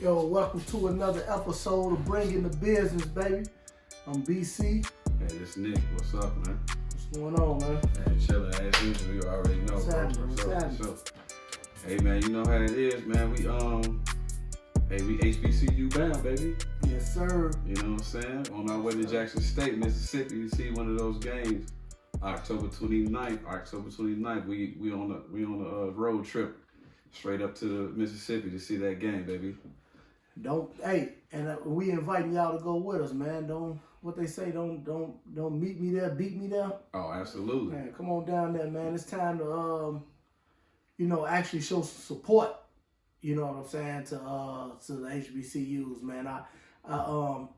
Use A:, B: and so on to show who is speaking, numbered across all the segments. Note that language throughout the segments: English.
A: Yo, welcome to another episode of Bringing the Business, baby. I'm BC.
B: Hey, this Nick. What's up, man?
A: What's going on, man?
B: Hey, chilling as usual. You already know.
A: What's happening?
B: Hey, man, you know how it is, man. We Hbcu bound, baby.
A: Yes, sir.
B: You know what I'm saying? On our way to Jackson State, Mississippi, to see one of those games. October 29th. We on a road trip straight up to Mississippi to see that game, baby.
A: We inviting y'all to go with us, man. Don't meet me there, beat me there.
B: Oh, absolutely.
A: Man, come on down there, man. It's time to actually show some support. You know what I'm saying, to the HBCUs, man.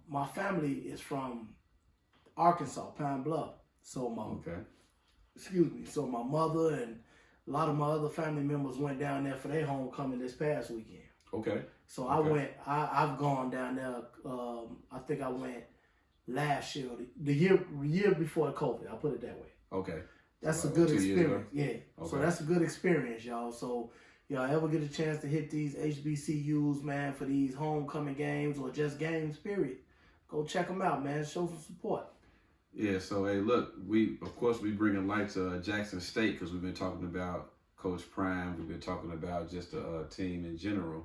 A: My family is from Arkansas, Pine Bluff. So my mother and a lot of my other family members went down there for their homecoming this past weekend.
B: Okay.
A: So I've gone down there. I think I went last year, the year before COVID. I'll put it that way.
B: Okay.
A: That's a good experience. Yeah.
B: Okay.
A: So that's a good experience, y'all. So y'all ever get a chance to hit these HBCUs, man, for these homecoming games or just games, period, go check them out, man. Show some support.
B: Yeah, so hey, look, we bringing light to Jackson State because we've been talking about Coach Prime. We've been talking about just the team in general.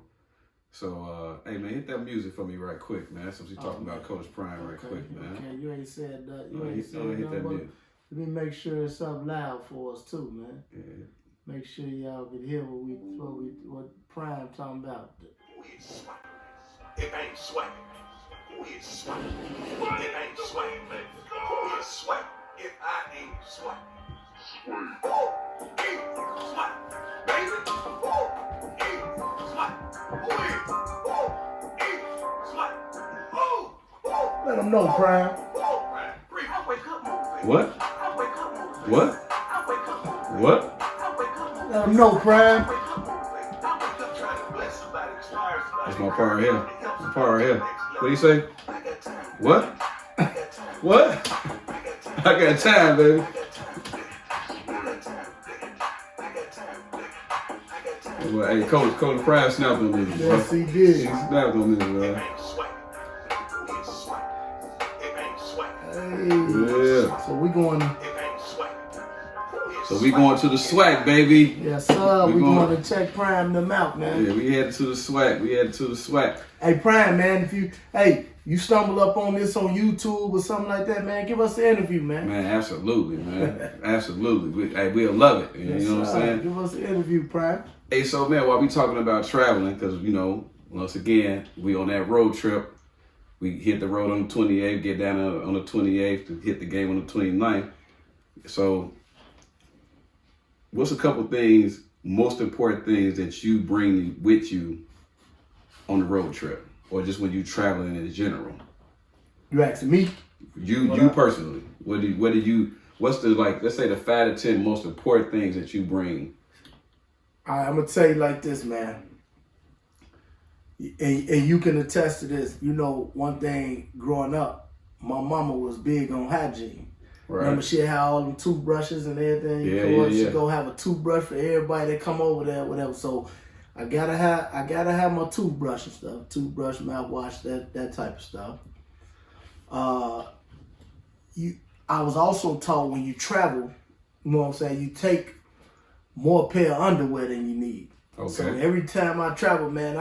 B: So, hey, man, hit that music for me right quick, man. Since we're talking about Coach Prime right quick, man.
A: Okay, you ain't said that.
B: Hit that music.
A: Let me make sure it's up loud for us too, man.
B: Yeah.
A: Make sure y'all can hear what Prime talking about.
C: It ain't sweat. Who is sweat? It ain't sweat. Who is sweat if I ain't sweat? Sweat, baby. Sweat. Who is? Sweat.
A: Let them know, Prime.
B: What?
A: Let them know, Prime.
B: That's my part right here. What do you say? What? What? I got time, baby. Well, hey, Coach Prime snapped on this.
A: Yes, he did.
B: He snapped on this, man.
A: Hey.
B: Yeah.
A: So we going
B: to the SWAC, baby.
A: Yes, sir. We going to check Prime them out, man.
B: Yeah, we headed to the SWAC.
A: Hey, Prime, man, if you stumble up on this on YouTube or something like that, man, give us an interview, man.
B: Man, absolutely, man. Absolutely. We'll love it. You know what I'm saying?
A: Give us an interview, Prime.
B: Hey, so, man, while we talking about traveling, because, once again, we on that road trip. We hit the road on the 28th, get down on the 28th to hit the game on the 29th. So, what's a couple things, most important things that you bring with you on the road trip, or just when you traveling in general?
A: You asking me?
B: You personally, what's the, let's say the 5 to 10 most important things that you bring?
A: I'm gonna tell you like this, man. And you can attest to this. One thing growing up, my mama was big on hygiene. Right. Remember, she had all them toothbrushes and everything. She go have a toothbrush for everybody that come over there, whatever. So I gotta have my toothbrush and stuff. Toothbrush, mouthwash, that type of stuff. I was also taught when you travel, you know what I'm saying, you take more pair of underwear than you need.
B: Okay.
A: So every time I travel, man,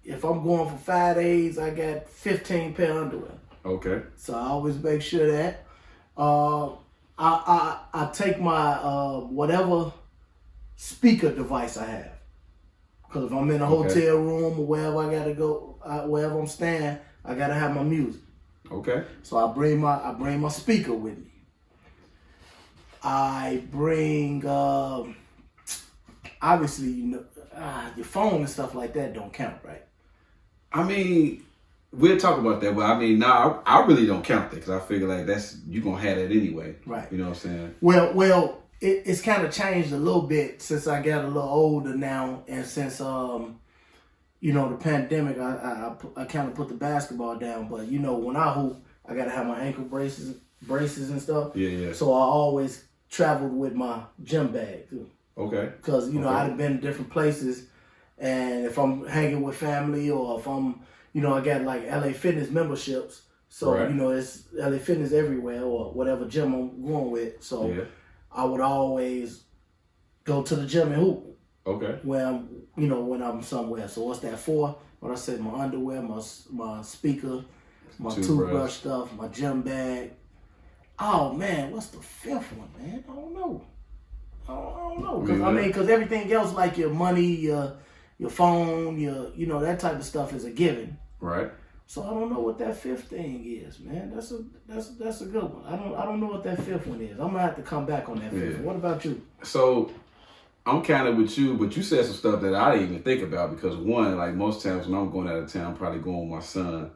A: if I'm going for 5 days, I got 15 pair of underwear.
B: Okay.
A: So I always make sure that. I take my whatever speaker device I have. Because if I'm in a hotel room or wherever I gotta go, wherever I'm staying, I gotta have my music.
B: Okay. So
A: I bring my speaker with me. I bring obviously your phone and stuff like that don't count, right?
B: I mean, we'll talk about that, but I really don't count that because I figure you're going to have that anyway.
A: Right.
B: You know what I'm saying?
A: Well, it's kind of changed a little bit since I got a little older now, and since, the pandemic, I kind of put the basketball down, but, when I hoop, I got to have my ankle braces and stuff.
B: Yeah.
A: So I always traveled with my gym bag, too.
B: Okay.
A: Because, I'd have been in different places And if I'm hanging with family or if I'm, I got like LA Fitness memberships. So, it's LA Fitness everywhere or whatever gym I'm going with. So I would always go to the gym and hoop.
B: Okay.
A: When I'm somewhere. So what's that for? What I said, my underwear, my speaker, my toothbrush stuff, my gym bag. Oh man, what's the fifth one, man? I don't know. Because everything else like your money, your phone, that type of stuff is a given.
B: Right.
A: So I don't know what that fifth thing is, man. That's a good one. I don't know what that fifth one is. I'm gonna have to come back on that fifth one. What about you?
B: So I'm kind of with you, but you said some stuff that I didn't even think about because one, like most times when I'm going out of town, I'm probably going with my son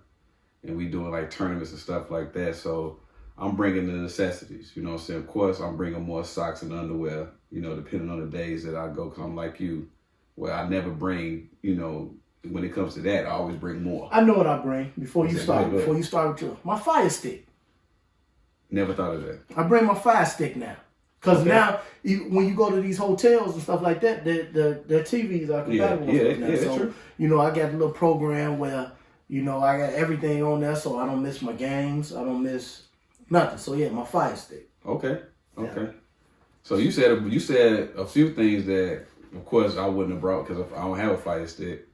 B: and we doing like tournaments and stuff like that. So I'm bringing the necessities, you know what I'm saying? Of course, I'm bringing more socks and underwear, depending on the days that I go, because I'm like you, where I never bring, when it comes to that, I always bring more.
A: I know what I bring before you start with my fire stick.
B: Never thought of that. I
A: bring my fire stick now. Because now, when you go to these hotels and stuff like that, their TVs are compatible with that. So,
B: true.
A: I got a little program where, I got everything on there so I don't miss my games. I don't miss nothing. So, my fire stick.
B: Okay. Yeah. So, you said a few things that, of course, I wouldn't have brought because I don't have a fire stick.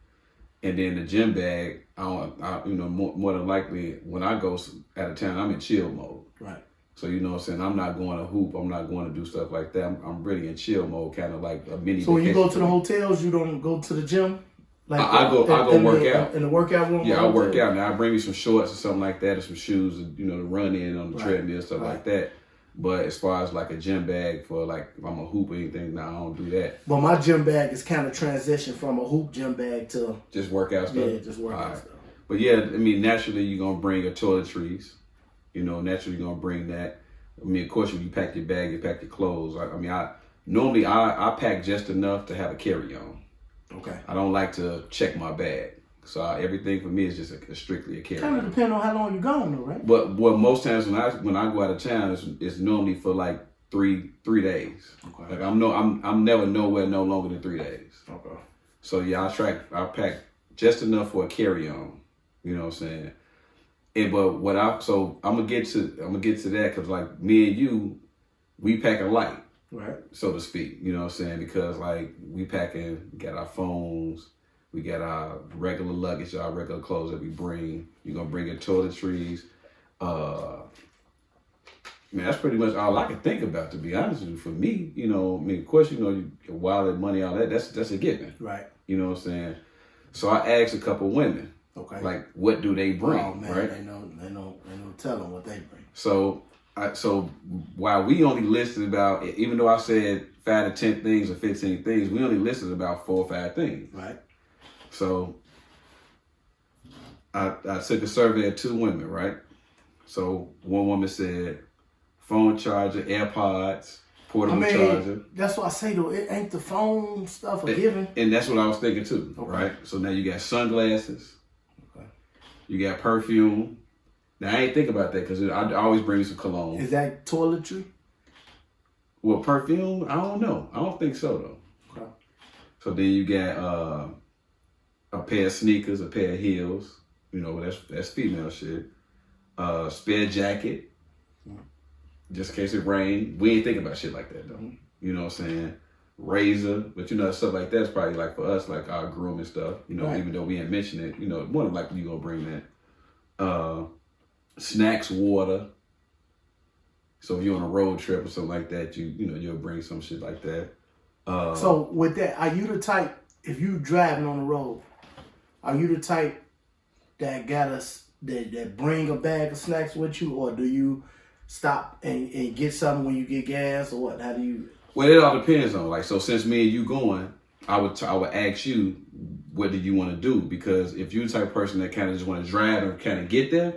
B: And then the gym bag, more than likely, when I go out of town, I'm in chill mode.
A: Right.
B: So, you know what I'm saying? I'm not going to hoop. I'm not going to do stuff like that. I'm really in chill mode, kind of like a mini
A: So when you go to the hotels, you don't go to the gym?
B: Like I go work out.
A: In the workout room?
B: Yeah, I work out. Now, I bring me some shorts or something like that or some shoes, to run in on the treadmill, stuff like that. But as far as like a gym bag for like if I'm a hoop or anything, no, I don't do that.
A: But my gym bag is kind of transitioned from a hoop gym bag to...
B: Just workout stuff?
A: Yeah, just workout stuff.
B: But yeah, naturally you're going to bring your toiletries. Naturally you're going to bring that. Of course, when you pack your bag, you pack your clothes. I normally pack just enough to have a carry-on.
A: Okay. I
B: don't like to check my bag. So everything for me is just strictly a carry-on.
A: Kind of depends on how long you're gone, though, right?
B: But most times when I go out of town, it's normally for like three days. Okay. Like I'm never nowhere no longer than 3 days.
A: Okay.
B: So yeah, I pack just enough for a carry-on. You know what I'm saying? And but I'm gonna get to that because like me and you, we pack a light,
A: right? So to speak.
B: You know what I'm saying? Because like we got our phones. We got our regular luggage, our regular clothes that we bring. You're going to bring your toiletries. That's pretty much all I can think about, to be honest with you. For me, of course, your wallet, money, all that, that's a given.
A: Right.
B: You know what I'm saying? So I asked a couple women, like, what do they bring, right?
A: They know tell them what they bring.
B: So while we only listed about, even though I said 5 to 10 things or 15 things, we only listed about 4 or 5 things.
A: Right.
B: So I took a survey of 2 women, right? So one woman said phone charger, AirPods, portable charger.
A: That's what I say though. It ain't the phone stuff a given.
B: And that's what I was thinking too, right? So now you got sunglasses. Okay. You got perfume. Now I ain't think about that because I always bring some cologne.
A: Is that toiletry?
B: Well, perfume, I don't know. I don't think so though. Okay. So then you got a pair of sneakers, a pair of heels. That's female shit. Spare jacket, just in case it rain. We ain't thinking about shit like that though. Mm-hmm. You know what I'm saying? Razor, but stuff like that's probably like for us, like our grooming stuff. Right. Even though we ain't mentioned it, more than likely you gonna bring that. Snacks, water. So if you're on a road trip or something like that, you'll bring some shit like that.
A: So with that, are you the type, if you driving on the road, are you the type that that bring a bag of snacks with you, or do you stop and get something when you get gas, or what? How do you?
B: Well, it all depends on so since me and you going, I would ask you what do you want to do, because if you're the type of person that kind of just want to drive and kind of get there,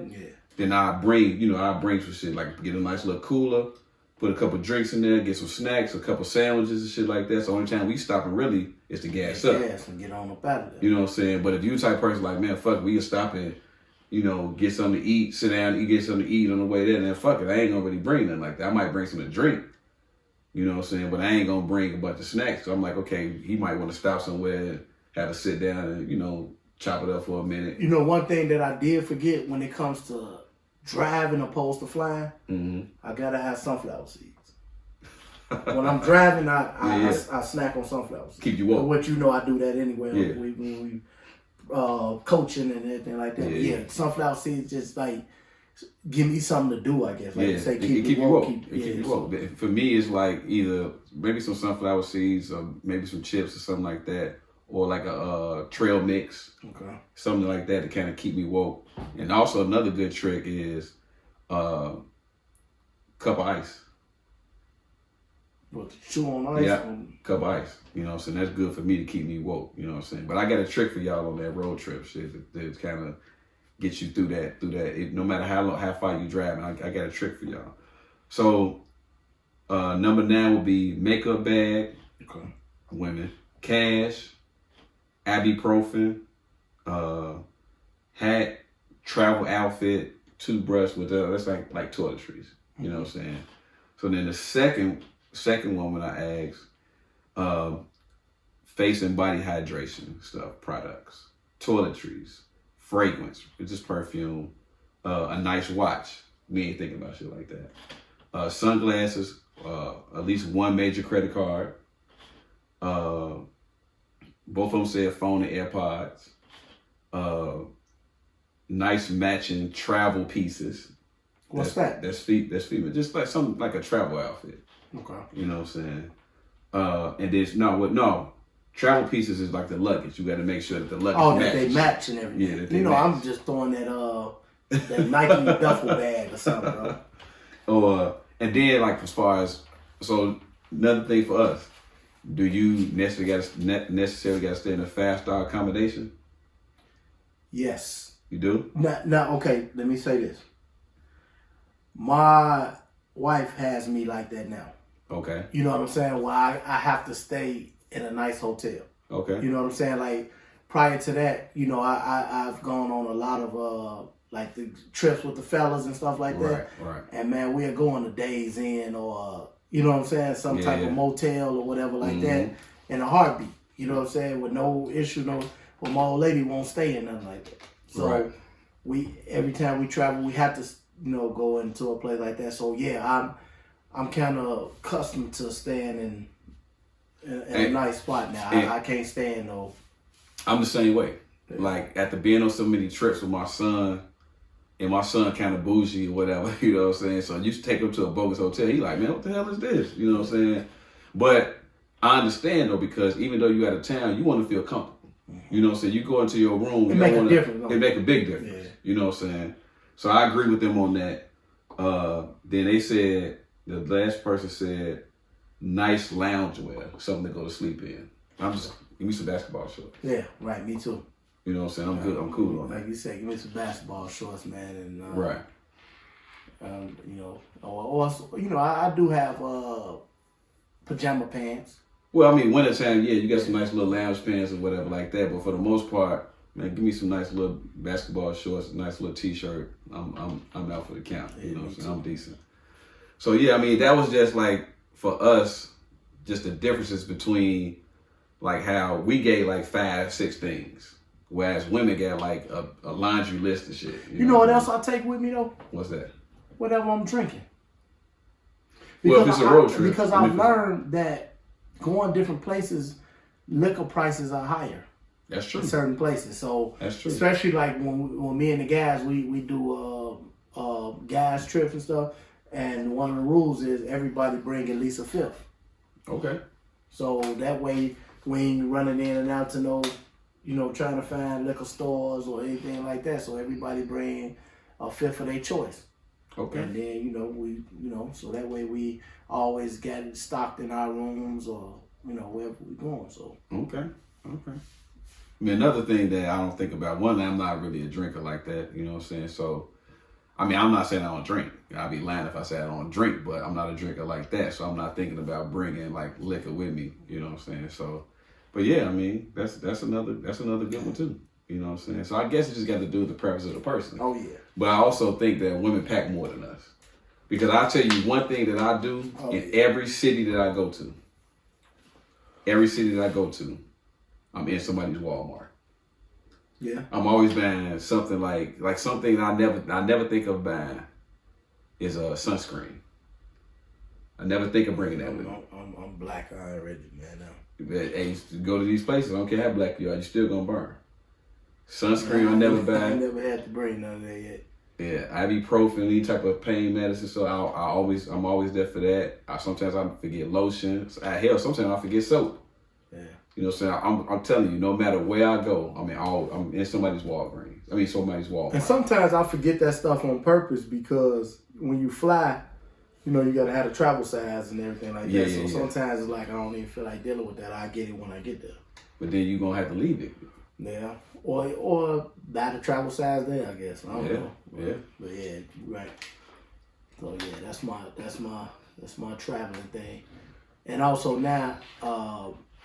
B: then I'll bring some shit, like get a nice little cooler, put a couple drinks in there, get some snacks, a couple sandwiches and shit like that. So only time we stopping really is to gas up.
A: Gas and get on up out of there.
B: You know what I'm saying? But if you the type of person like, man, fuck, we can stop and, get something to eat, sit down, get something to eat on the way there, then fuck it, I ain't gonna really bring nothing like that. I might bring something to drink. You know what I'm saying? But I ain't gonna bring a bunch of snacks. So I'm like, okay, he might want to stop somewhere have to sit down and, you know, chop it up for a minute.
A: You know, one thing that I did forget when it comes to driving opposed to flying, I gotta have sunflower seeds. When I'm driving, I snack on sunflower seeds.
B: Keep you woke.
A: What you know, I do that anyway. When we coaching and everything like that. Yeah, sunflower seeds just like give me something to do, I guess. Like you say, keep you woke. Keep you woke.
B: For me, it's like either maybe some sunflower seeds or maybe some chips or something like that, or like a trail mix, something like that to kind of keep me woke. And also another good trick is cup of ice.
A: What, chew on ice?
B: Yeah, cup of ice. You know what I'm saying? That's good for me to keep me woke. You know what I'm saying? But I got a trick for y'all on that road trip shit that kind of get you through that. No matter how far you driving, I got a trick for y'all. So number 9 will be makeup bag.
A: Okay.
B: Women. Cash. Ibuprofen. Hat. Travel outfit. Toothbrush with that's like toiletries. You know what I'm saying? So then the second one when I asked, face and body hydration stuff, products, toiletries, fragrance, just perfume, a nice watch. We ain't thinking about shit like that. Sunglasses, at least one major credit card. Both of them said phone and AirPods. Nice matching travel pieces.
A: What's that?
B: That's female. Just like something like a travel outfit.
A: Okay.
B: You know what I'm saying? And then travel pieces is like the luggage. You got to make sure that the luggage matches.
A: That they match and everything.
B: Yeah, that they match.
A: I'm just throwing that Nike duffel bag or something, bro.
B: And then like as far as another thing for us, do you necessarily got to stay in a 5-star accommodation?
A: Yes.
B: You do?
A: Now, okay. Let me say this. My wife has me like that now.
B: Okay.
A: You know what I'm saying? Well, I have to stay in a nice hotel.
B: Okay.
A: You know what I'm saying? Like prior to that, you know, I've gone on a lot of like the trips with the fellas and stuff like that.
B: Right.
A: And man, we're going to Days Inn or you know what I'm saying, some type of motel or whatever like that in a heartbeat. You know what I'm saying? With no issue, but my old lady won't stay in nothing like that. So every time we travel, we have to go into a place like that. So yeah, I'm kind of accustomed to staying in a nice spot now. I can't stand no.
B: I'm the same way. Yeah. Like after being on so many trips with my son, and my son kind of bougie or whatever, you know what I'm saying? So I used to take him to a bogus hotel. He like, man, what the hell is this? You know what I'm saying? But I understand though, because even though you out of town, you want to feel comfortable. You know what I'm saying? You go into your room.
A: It make a difference.
B: It make a big difference. Yeah. You know what I'm saying? So I agree with them on that. Then they said, the last person said, nice loungewear, something to go to sleep in. Give me some basketball shorts.
A: Yeah, right. Me too.
B: You know what I'm saying? I'm good. I'm cool on that.
A: Like you said, give me some basketball shorts, man, and
B: right.
A: I do have pajama pants.
B: Well, I mean, wintertime, yeah, you got some nice little lounge pants or whatever like that. But for the most part, man, give me some nice little basketball shorts, a nice little t-shirt. I'm out for the count. You know what I'm saying? I'm decent. So yeah, I mean, that was just like for us, just the differences between like how we gave like 5-6 things, whereas women got like a laundry list of shit.
A: You know what else I take with me though?
B: What's that?
A: Whatever I'm drinking.
B: Well, if it's a road trip.
A: Because I've learned that going different places, liquor prices are higher.
B: That's true.
A: In certain places. So
B: that's true.
A: Especially like when me and the guys we do gas trips and stuff, and one of the rules is everybody bring at least a fifth.
B: Okay.
A: So that way we ain't running in and out to trying to find liquor stores or anything like that. So everybody bring a fifth of their choice.
B: Okay.
A: And then so that way we always get it stocked in our rooms or wherever we're going. So
B: okay. I mean, another thing that I don't think about, one, I'm not really a drinker like that, you know what I'm saying? So, I mean, I'm not saying I don't drink. I'd be lying if I said I don't drink, but I'm not a drinker like that. So I'm not thinking about bringing like liquor with me, you know what I'm saying? So, but yeah, I mean, that's another good one too, you know what I'm saying? So I guess it just got to do with the preference of the person.
A: Oh yeah.
B: But I also think that women pack more than us. Because I'll tell you one thing that I do in every city that I go to, I'm in somebody's Walmart.
A: Yeah.
B: I'm always buying something like something I never think of buying is a sunscreen. I never think of bringing that with me.
A: I'm black already, man. Now.
B: Hey, you go to these places, I don't care how black you are, you're still gonna burn. Sunscreen, I never buy.
A: I never had to bring none of that yet.
B: Yeah, ibuprofen, any type of pain medicine. So I'm always there for that. Sometimes I forget lotion. Hell, sometimes I forget soap.
A: Yeah.
B: You know what I'm saying? I'm telling you, no matter where I go, I'm in somebody's Walgreens. Somebody's Walmart.
A: And sometimes I forget that stuff on purpose because when you fly, you know, you gotta have the travel size and everything like that. So sometimes it's like I don't even feel like dealing with that. I get it when I get there.
B: But then you're gonna have to leave it.
A: Yeah. Or buy the travel size there, I guess. I don't know.
B: Yeah.
A: But yeah, right. So yeah, that's my traveling thing. And also now,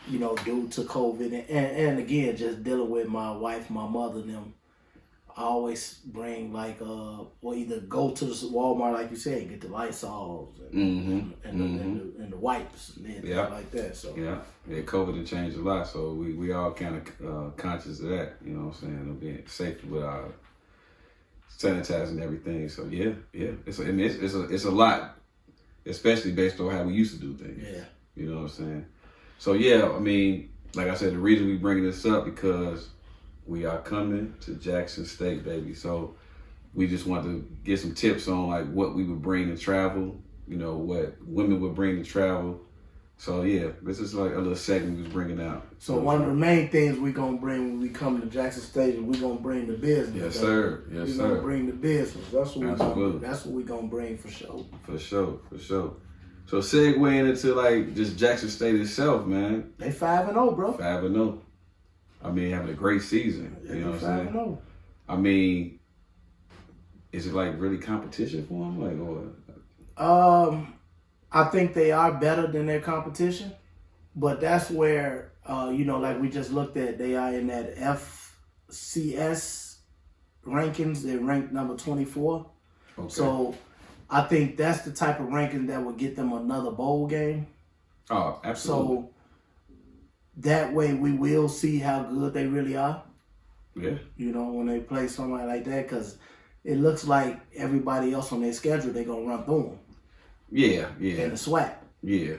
A: you know, due to COVID and again just dealing with my wife, my mother and them, I always bring like or either go to the Walmart like you said, get the Lysols and the wipes and everything like that. So
B: yeah, COVID has changed a lot, so we all kind of conscious of that. You know what I'm saying? Of being safe with our sanitizing and everything. So yeah, it's a lot, especially based on how we used to do things.
A: Yeah,
B: you know what I'm saying? So yeah, like I said, the reason we bringing this up because we are coming to Jackson State, baby. So we just want to get some tips on like what we would bring to travel, you know, what women would bring to travel. So yeah, this is like a little segment we was bringing out.
A: So one of the main things we're going to bring when we come to Jackson State is we're going to bring the business.
B: Yes, sir. Yes, sir.
A: We're going to bring the business. That's what we're going to bring for sure.
B: For sure. So segueing into like just Jackson State itself, man.
A: They 5-0, bro.
B: 5-0. Having a great season. You know what I'm saying? Is it like really competition for them?
A: I think they are better than their competition, but that's where you know, like we just looked at, they are in that FCS rankings. They're ranked number 24. Okay. So I think that's the type of ranking that would get them another bowl game.
B: Oh, absolutely.
A: So that way we will see how good they really are.
B: Yeah.
A: You know, when they play somebody like that, because it looks like everybody else on their schedule, they're going to run through them.
B: Yeah.
A: And the SWAC.
B: Yeah,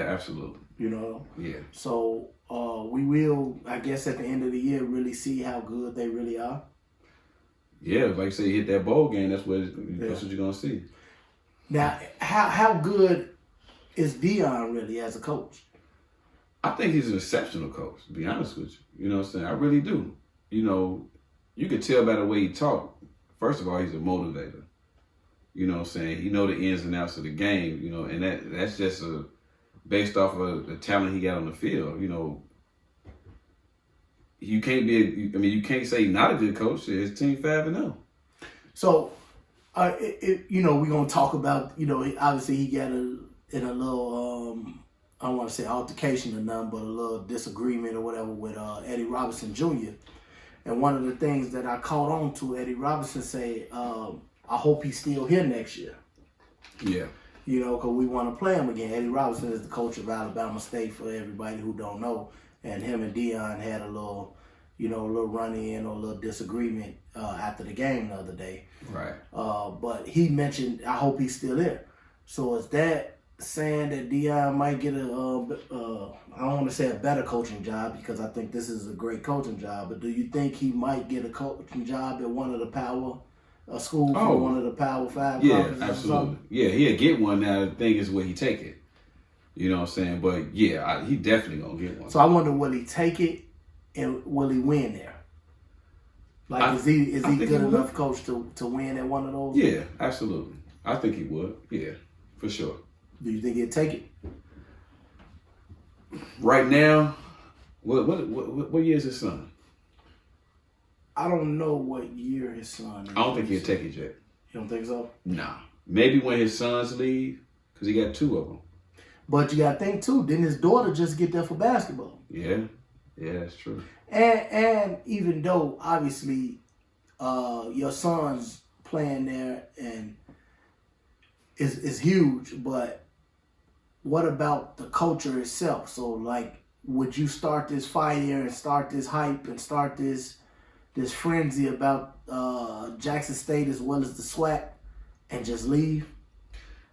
B: absolutely.
A: You know?
B: Yeah.
A: So we will, I guess, at the end of the year, really see how good they really are.
B: Yeah, like you say, you hit that bowl game, that's what you're going to see.
A: Now, how good is Dion really as a coach?
B: I think he's an exceptional coach, to be honest with you. You know what I'm saying? I really do. You know, you can tell by the way he talk. First of all, he's a motivator. You know what I'm saying? He know the ins and outs of the game, you know, and that's just based off of the talent he got on the field. You know, you can't you can't say he's not a good coach. His team 5-0.
A: So, you know, we're going to talk about, you know, obviously he got in a little, I don't want to say altercation or nothing, but a little disagreement or whatever with Eddie Robinson Jr. And one of the things that I caught on to, Eddie Robinson say, I hope he's still here next year.
B: Yeah.
A: You know, because we want to play him again. Eddie Robinson is the coach of Alabama State for everybody who don't know. And him and Dion had a little run-in or a little disagreement after the game the other day.
B: Right.
A: But he mentioned, I hope he's still there. So is that saying that Dion might get I don't want to say a better coaching job because I think this is a great coaching job, but do you think he might get a coaching job at one of the power school from one of the Power 5 conferences?
B: Absolutely. Yeah, he'll get one now. The thing is, will he take it? You know what I'm saying? But yeah, he definitely gonna get one.
A: So I wonder, will he take it and will he win there? Like, is he good enough coach to win at one of those?
B: Yeah, absolutely. I think he would. Yeah, for sure.
A: Do you think he'll take it?
B: Right now, what year is his son?
A: I don't know what year his son is.
B: I don't think he'll take it yet.
A: You don't think so?
B: Nah. Maybe when his sons leave, because he got 2 of them.
A: But you got to think, too, didn't his daughter just get there for basketball?
B: Yeah, that's true.
A: And even though, obviously, your son's playing there and is huge, but what about the culture itself? So, like, would you start this fire and start this hype and start this frenzy about Jackson State as well as the SWAC and just leave?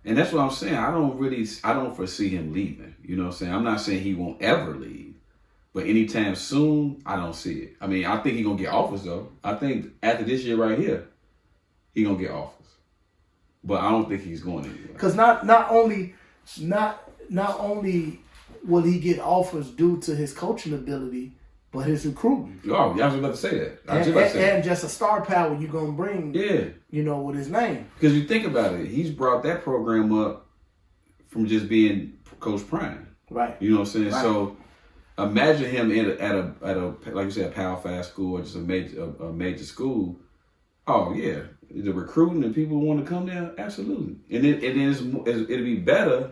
B: And that's what I'm saying. I don't foresee him leaving. You know what I'm saying? I'm not saying he won't ever leave. But anytime soon, I don't see it. I mean, I think he's going to get offers, though. I think after this year right here, he's going to get offers. But I don't think he's going anywhere.
A: Because not only will he get offers due to his coaching ability, but his recruiting.
B: Oh, yeah, I was about to say that.
A: And just a star power you're going to bring, with his name.
B: Because you think about it, he's brought that program up from just being Coach Prime.
A: Right.
B: You know what I'm saying?
A: Right.
B: So imagine him at a like you said, a Power 5 school or just a major school. Oh, yeah. The recruiting and people want to come there, absolutely. And it'll be better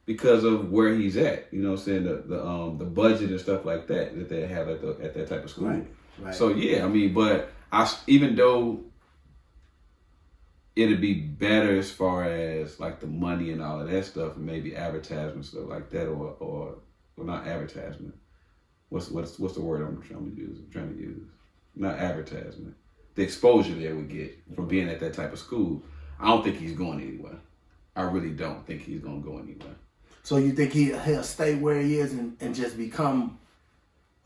B: because of where he's at. You know what I'm saying? The budget and stuff like that they have at that type of school.
A: Right. Right.
B: So yeah, I mean, but even though it'd be better as far as like the money and all of that stuff, and maybe advertisement stuff like that, or not advertisement. What's the word I'm trying to use? Not advertisement. The exposure that we get from being at that type of school, I don't think he's going anywhere. I really don't think he's going to go anywhere.
A: So you think he'll stay where he is and just become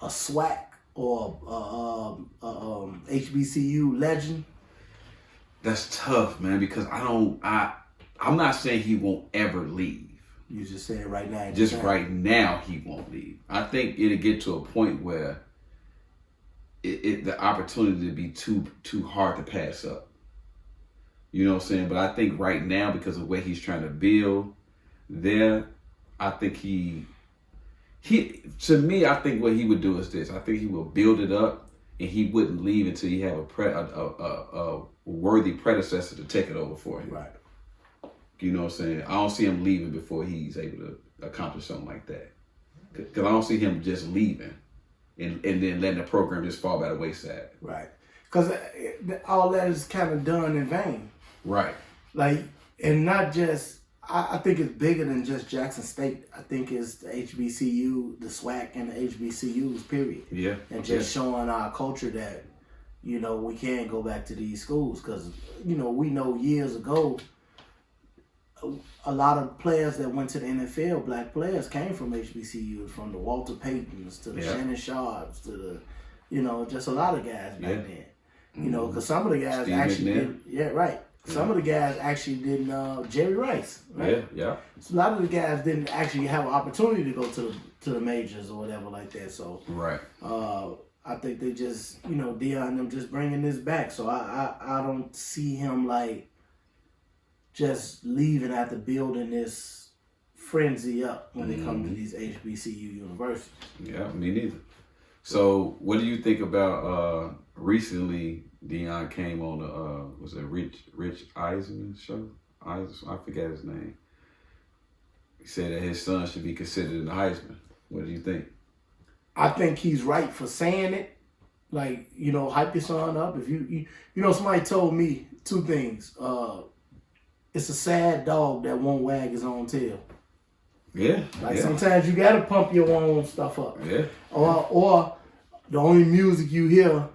A: a SWAC or HBCU legend?
B: That's tough, man, because I'm not saying he won't ever leave.
A: You just saying right now.
B: Just right now he won't leave. I think it'll get to a point where the opportunity to be too hard to pass up. You know what I'm saying? But I think right now, because of what he's trying to build there, I think to me, I think what he would do is this. I think he will build it up, and he wouldn't leave until he have a worthy predecessor to take it over for him.
A: Right.
B: You know what I'm saying? I don't see him leaving before he's able to accomplish something like that. Because I don't see him just leaving and then letting the program just fall by the wayside.
A: Right. Because all that is kind of done in vain.
B: Right.
A: Like, and not just, I think it's bigger than just Jackson State. I think it's the HBCU, the SWAC, and the HBCUs, period.
B: Yeah.
A: And just showing our culture that, we can go back to these schools. Because, we know years ago, a lot of players that went to the NFL, black players, came from HBCUs, from the Walter Paytons to the Shannon Sharps to the, just a lot of guys back then. Because some of the guys Some of the guys actually didn't. Jerry Rice, right?
B: Yeah.
A: So a lot of the guys didn't actually have an opportunity to go to the majors or whatever like that. So
B: right.
A: I think they just, Deion and them just bringing this back. So I don't see him like just leaving after building this frenzy up when it comes to these HBCU universities.
B: Yeah, me neither. So what do you think about recently Deion came on was it Rich Eisen show? I forget his name. He said that his son should be considered in the Heisman. What do you think?
A: I think he's right for saying it. Like, hype your son up. If somebody told me two things. It's a sad dog that won't wag his own tail.
B: Yeah.
A: Sometimes you gotta pump your own stuff up.
B: Yeah.
A: Or the only music you hear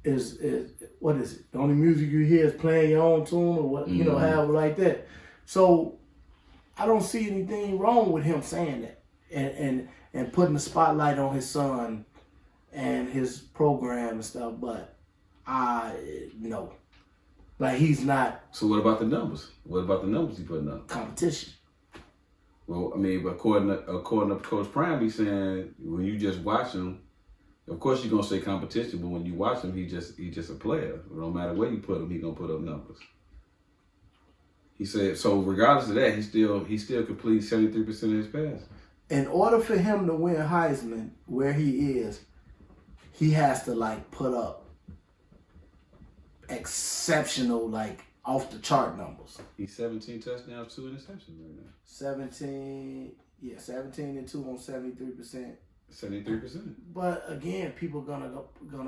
A: is what is it? The only music you hear is playing your own tune or what however like that. So I don't see anything wrong with him saying that and putting the spotlight on his son and his program and stuff, but no. Like, he's not.
B: So what about the numbers? What about the numbers he putting up?
A: Competition.
B: Well, I mean, but according to Coach Prime, he's saying when you just watch him, of course you're gonna say competition, but when you watch him, he's just a player. No matter where you put him, he's gonna put up numbers. He said so. Regardless of that, he still completes 73% of his passes.
A: In order for him to win Heisman where he is, he has to put up exceptional, off the chart numbers.
B: He's 17 touchdowns, 2 interceptions right now. 17
A: and 2 on 73%.
B: 73%.
A: But again, people gonna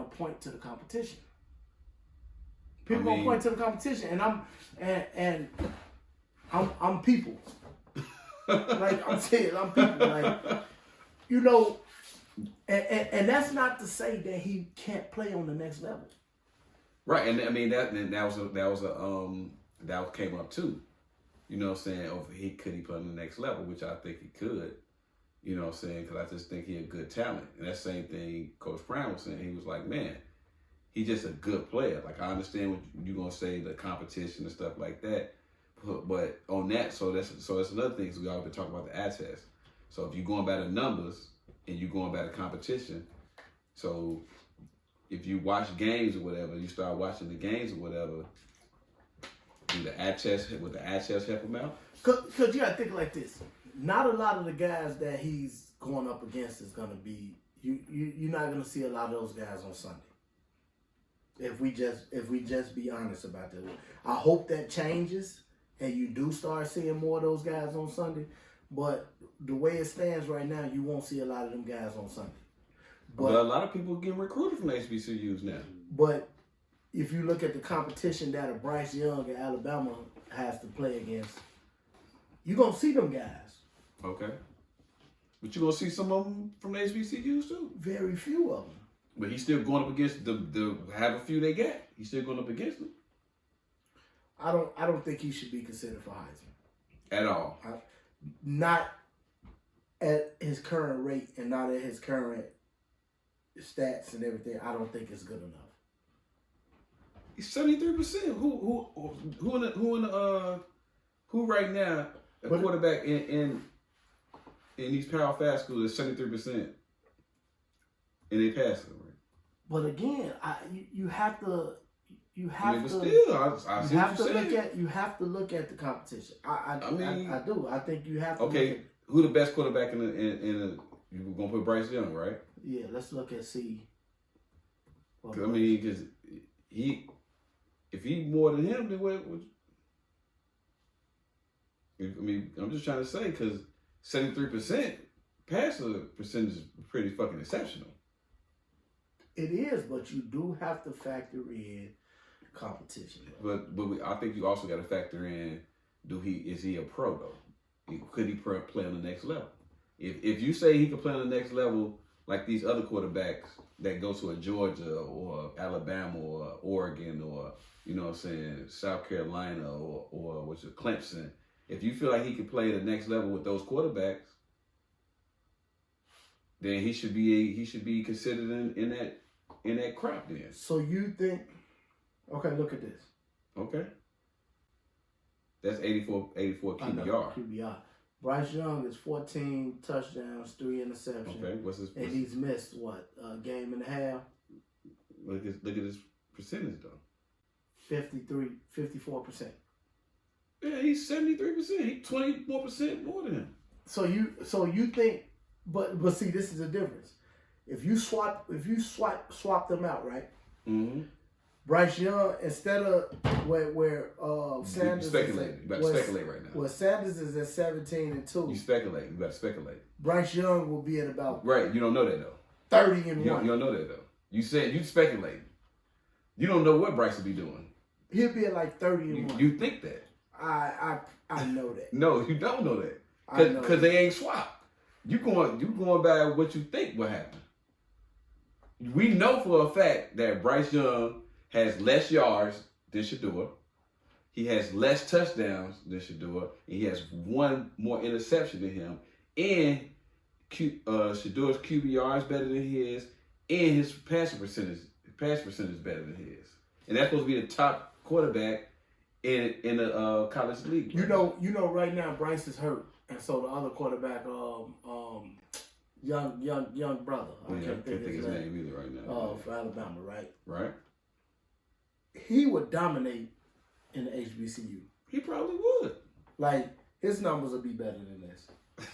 A: point to the competition. Gonna point to the competition, and I'm people. I'm saying I'm people. you know, and that's not to say that he can't play on the next level.
B: Right, and I mean that came up too. You know what I'm saying? Could he play on the next level, which I think he could. You know what I'm saying? Because I just think he a good talent. And that same thing Coach Brown was saying. He was like, man, he's just a good player. Like, I understand what you're going to say, the competition and stuff like that. But on that, so that's another thing. So we always been talking about the eye test. So if you're going by the numbers and you're going by the competition, so if you watch games or whatever, you start watching the games or whatever, would the eye test help him out?
A: Because you got to think like this. Not a lot of the guys that he's going up against is going to be, you're not going to see a lot of those guys on Sunday. If we just be honest about that. I hope that changes and you do start seeing more of those guys on Sunday. But the way it stands right now, you won't see a lot of them guys on Sunday.
B: But a lot of people getting recruited from HBCUs now.
A: But if you look at the competition that a Bryce Young at Alabama has to play against, you're going to see them guys.
B: Okay. But you're going to see some of them from the HBCUs too.
A: Very few of them.
B: But he's still going up against the have a few they got. He's still going up against them.
A: I don't think he should be considered for Heisman.
B: At all.
A: Not at his current rate and not at his current stats and everything. I don't think it's good enough.
B: He's 73%. Who right now a quarterback in these Power 5 schools is 73% in their passing rate.
A: But again, you have to
B: I have
A: to look at the competition. I do. I think you have to.
B: Okay, who the best quarterback in the you're gonna put Bryce Young, right?
A: Yeah, let's look at C.
B: I mean, because if he more than him, then what? I mean, I'm just trying to say because 73% passer percentage is pretty fucking exceptional.
A: It is, but you do have to factor in competition.
B: I think you also got to factor in: is he a pro though? Could he play on the next level? If you say he could play on the next level, like these other quarterbacks that go to a Georgia or Alabama or Oregon or you know what I'm saying, South Carolina or what's it, Clemson. If you feel like he could play the next level with those quarterbacks, then he should be considered in that crop then.
A: So you think? Okay, look at this.
B: Okay. That's 84 QBR.
A: QBR. Bryce Young is 14 touchdowns, 3 interceptions.
B: Okay,
A: and he's missed what, a game and a half?
B: Look at his percentage though.
A: 54%.
B: Yeah, he's 73%. He's 24% more than him.
A: So you think, but see, this is the difference. If you swap them out, right?
B: Mm-hmm.
A: Bryce Young, instead of where Sanders
B: speculate. You better speculate right now.
A: Well, Sanders is at 17-2.
B: You speculate. You better speculate.
A: Bryce Young will be at about
B: right. You don't know that though.
A: 30-1.
B: You don't know that though. You said you speculate. You don't know what Bryce will be doing.
A: He'll be at like 30-1.
B: You think that?
A: I know that.
B: No, you don't know that. Because they ain't swapped. You going by what you think will happen. We know for a fact that Bryce Young has less yards than Shedeur. He has less touchdowns than Shedeur. And he has one more interception than him. And Shedeur's QBR is better than his. And his pass percentage is better than his. And that's supposed to be the top quarterback in the college league.
A: You know, right now Bryce is hurt, and so the other quarterback, young brother, I can't think his name
B: either right now.
A: For Alabama, right?
B: Right.
A: He would dominate in the HBCU.
B: He probably would.
A: Like his numbers would be better than this.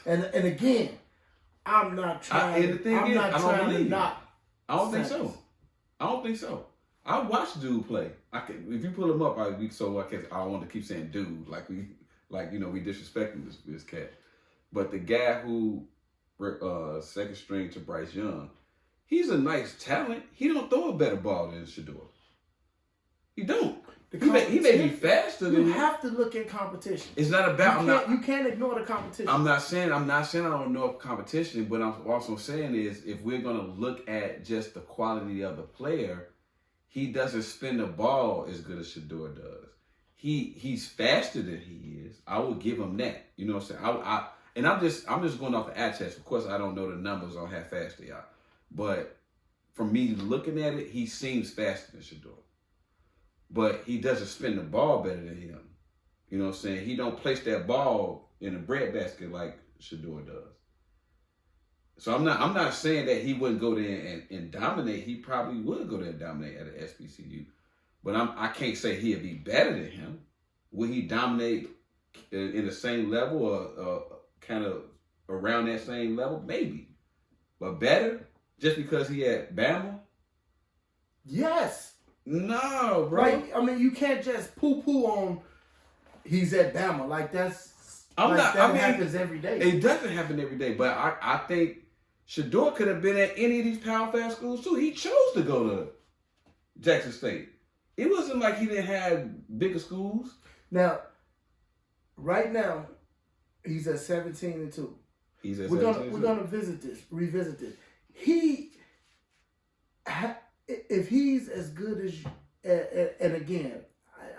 A: And again, I'm not trying.
B: And the thing is, I don't believe. I don't think so. I watched dude play. If you pull him up, I don't want to keep saying dude we disrespecting this cat. But the guy who second string to Bryce Young, he's a nice talent. He don't throw a better ball than Shedeur. He don't. He may be faster than
A: you. Have to look at competition.
B: It's not about.
A: You can't ignore the competition.
B: I'm not saying I don't know competition, but I'm also saying is if we're gonna look at just the quality of the player, he doesn't spin the ball as good as Shedeur does. He's faster than he is. I will give him that. You know what I'm saying? I'm just going off the eye test. Of course, I don't know the numbers on how fast they are, but from me looking at it, he seems faster than Shedeur. But he doesn't spin the ball better than him. You know what I'm saying? He don't place that ball in a breadbasket like Shedeur does. So I'm not saying that he wouldn't go there and dominate. He probably would go there and dominate at an HBCU. But I can't say he'd be better than him. Will he dominate in the same level or kind of around that same level? Maybe. But better? Just because he had Bama?
A: Yes.
B: No, bro.
A: Right? I mean, you can't just poo-poo on he's at Bama. Like, that happens every day.
B: It doesn't happen every day. But I think Shedeur could have been at any of these Power 5 schools, too. He chose to go to Jackson State. It wasn't like he didn't have bigger schools.
A: Now, right now, he's at 17-2.
B: He's at
A: We're gonna revisit this. If he's as good as, and again,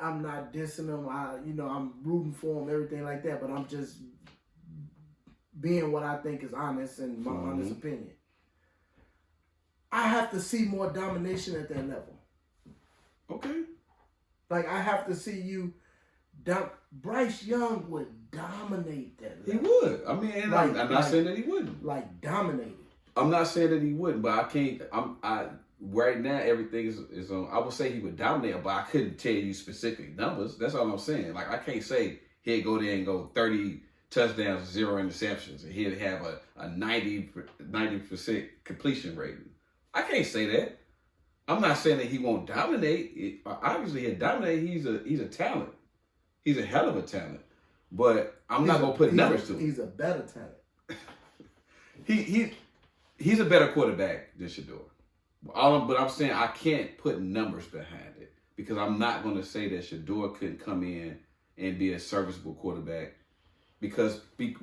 A: I'm not dissing him. I'm rooting for him, everything like that. But I'm just being what I think is honest and my honest opinion. I have to see more domination at that level.
B: Okay.
A: Like, I have to see you. Bryce Young would dominate that level.
B: He would. I mean, I'm not saying that he wouldn't.
A: Like, dominate it.
B: I'm not saying that he wouldn't, but I can't. Right now everything is on. I would say he would dominate, but I couldn't tell you specific numbers. That's all I'm saying. Like, I can't say he'd go there and go 30 touchdowns, 0 interceptions, and he'd have a 90% completion rating. I can't say that. I'm not saying that he won't dominate. Obviously, he'll dominate. He's a talent. He's a hell of a talent. But I'm not gonna put numbers to it.
A: He's a better talent.
B: He's a better quarterback than Shedeur. But I'm saying I can't put numbers behind it because I'm not going to say that Shedeur couldn't come in and be a serviceable quarterback because the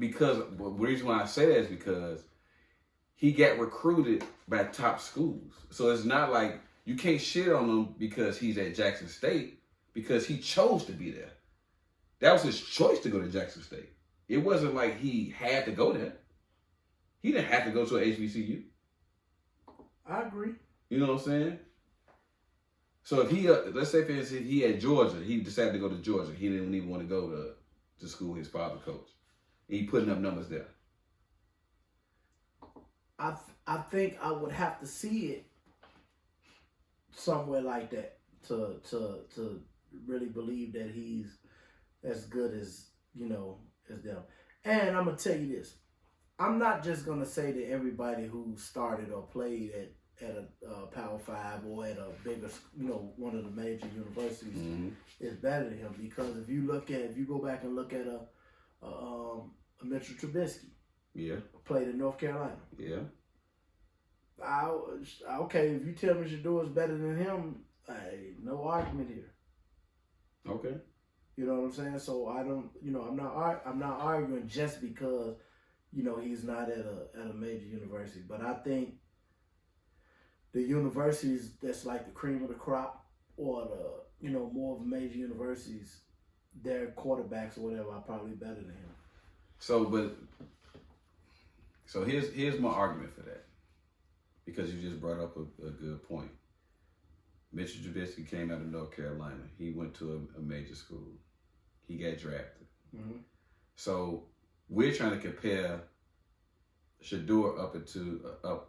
B: reason why I say that is because he got recruited by top schools. So it's not like you can't shit on him because he's at Jackson State because he chose to be there. That was his choice to go to Jackson State. It wasn't like he had to go there. He didn't have to go to an HBCU.
A: I agree.
B: You know what I'm saying? So if he, let's say for instance, he had Georgia, he decided to go to Georgia. He didn't even want to go to school his father coached. He putting up numbers there.
A: I think I would have to see it somewhere like that to really believe that he's as good as as them. And I'm gonna tell you this. I'm not just gonna say that everybody who started or played at a Power 5 or at a bigger, one of the major universities is better than him, because if you go back and look at a Mitchell Trubisky, played in North Carolina, okay, if you tell me Shedeur is better than him, no argument here.
B: Okay.
A: You know what I'm saying? So I don't, I'm not arguing just because he's not at a major university. But I think the universities that's like the cream of the crop, or the more of major universities, their quarterbacks or whatever are probably better than him.
B: So here's my argument for that, because you just brought up a good point. Mitchell Trubisky came out of North Carolina. He went to a major school. He got drafted. Mm-hmm. So we're trying to compare Shedeur up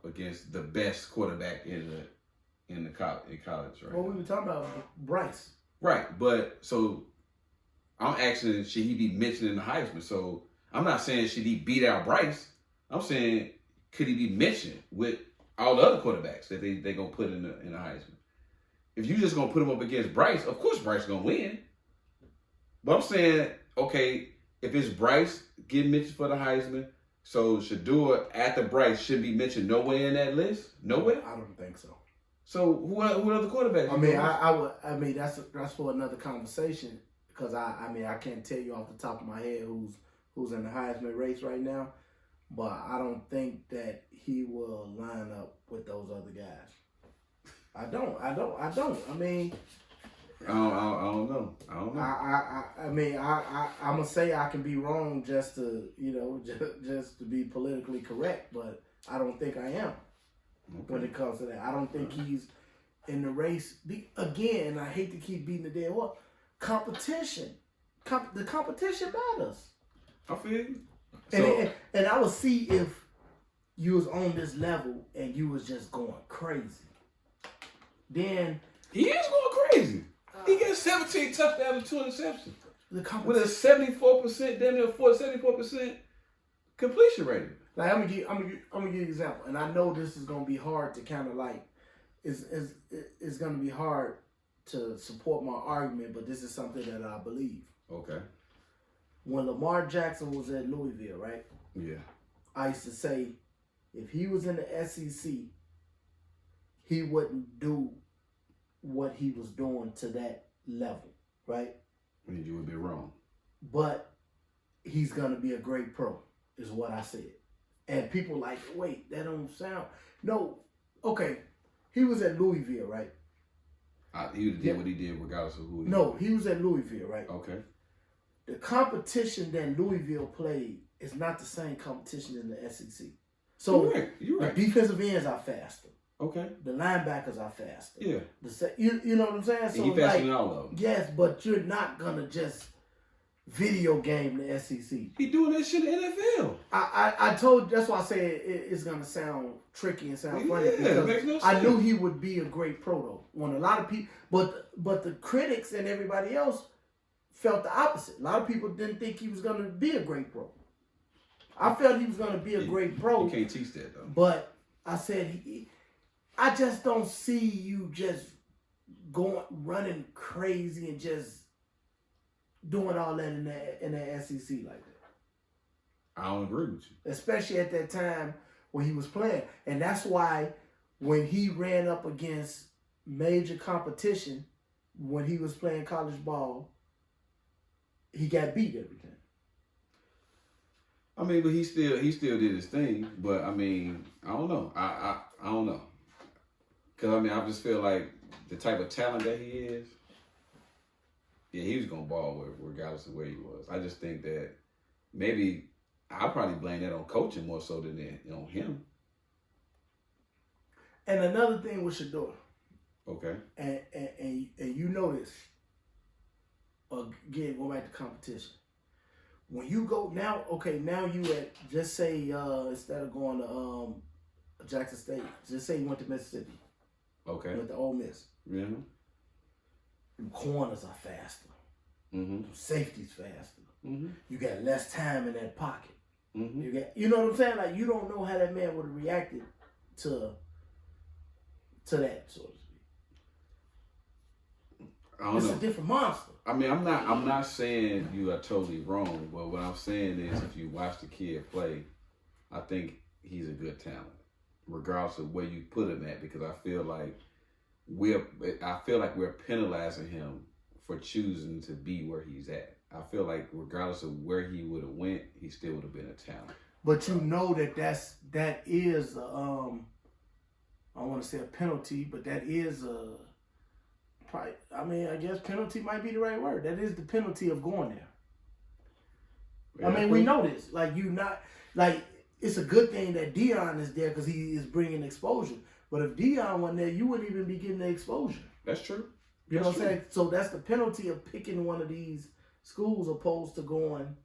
B: against the best quarterback in college, right?
A: Well, we were talking about Bryce.
B: Right, but so I'm asking, should he be mentioned in the Heisman? So I'm not saying should he beat out Bryce. I'm saying could he be mentioned with all the other quarterbacks that they gonna put in the Heisman? If you just gonna put him up against Bryce, of course Bryce gonna win. But I'm saying, okay, if it's Bryce getting mentioned for the Heisman, so Shedeur after Bryce should be mentioned nowhere in that list? Nowhere?
A: I don't think so.
B: So who other quarterbacks?
A: I mean that's for another conversation because I can't tell you off the top of my head who's in the Heisman race right now, but I don't think that he will line up with those other guys. I don't. I mean,
B: I don't know.
A: I mean, I'm gonna say I can be wrong just to just to be politically correct, but I don't think I am. Okay. When it comes to that, I don't think he's in the race. Again, I hate to keep beating the dead horse. Competition, the competition matters.
B: I feel you.
A: And I would see if you was on this level and you was just going crazy. Then
B: he is going crazy. He gets 17 touchdowns and 2 interceptions. With a 74%, damn near 74% completion rating.
A: Like I'm gonna give you an example, and I know this is gonna be hard to kind of like, it's gonna be hard to support my argument, but this is something that I believe.
B: Okay.
A: When Lamar Jackson was at Louisville, right?
B: Yeah.
A: I used to say, if he was in the SEC, he wouldn't do what he was doing to that level, right?
B: And you would be wrong.
A: But he's gonna be a great pro, is what I said. And people like, wait, that don't sound... No, okay. He was at Louisville, right?
B: He did what he did regardless of who he was.
A: No, he was at Louisville, right?
B: Okay.
A: The competition that Louisville played is not the same competition in the SEC. So
B: you're right.
A: The defensive ends are faster.
B: Okay.
A: The linebackers are faster.
B: Yeah.
A: You know what I'm saying? So
B: he faster than all of them.
A: Yes, but you're not going to just video game the SEC.
B: He doing that shit in the NFL.
A: I told you, that's why I said it's going to sound tricky and sound funny.
B: Yeah, it makes no sense.
A: I knew he would be a great pro, though. When a lot of people, but the critics and everybody else felt the opposite. A lot of people didn't think he was going to be a great pro. I felt he was going to be a great pro.
B: You can't teach that, though.
A: But I said, I just don't see you just running crazy and just doing all that in the SEC like that.
B: I don't agree with you.
A: Especially at that time when he was playing. And that's why when he ran up against major competition, when he was playing college ball, he got beat every time.
B: I mean, but he still did his thing. But I mean, I don't know. I don't know. Because I mean, I just feel like the type of talent that he is, yeah, he was gonna ball regardless of where he was. I just think that maybe I'll probably blame that on coaching more so than on him.
A: And another thing with Shador.
B: Okay.
A: And you know this. Again, going back to competition. When you go now you at, just say instead of going to Jackson State, just say you went to Mississippi.
B: Okay.
A: You went to Ole Miss.
B: Yeah.
A: The corners are faster.
B: Mm-hmm.
A: The safety's faster.
B: Mm-hmm.
A: You got less time in that pocket.
B: Mm-hmm.
A: You know what I'm saying? Like, you don't know how that man would have reacted to that, so to speak. It's a different monster.
B: I mean, I'm not saying you are totally wrong, but what I'm saying is if you watch the kid play, I think he's a good talent, regardless of where you put him at, because I feel like we're penalizing him for choosing to be where he's at. I feel like regardless of where he would have went, he still would have been a talent.
A: But you know that is I want to say a penalty, but that is I guess penalty might be the right word. That is the penalty of going there. Yeah, I mean, we know this. Like, it's a good thing that Deion is there because he is bringing exposure. But if Deion wasn't there, you wouldn't even be getting the exposure.
B: That's true.
A: You know what I'm saying? So that's the penalty of picking one of these schools opposed to going,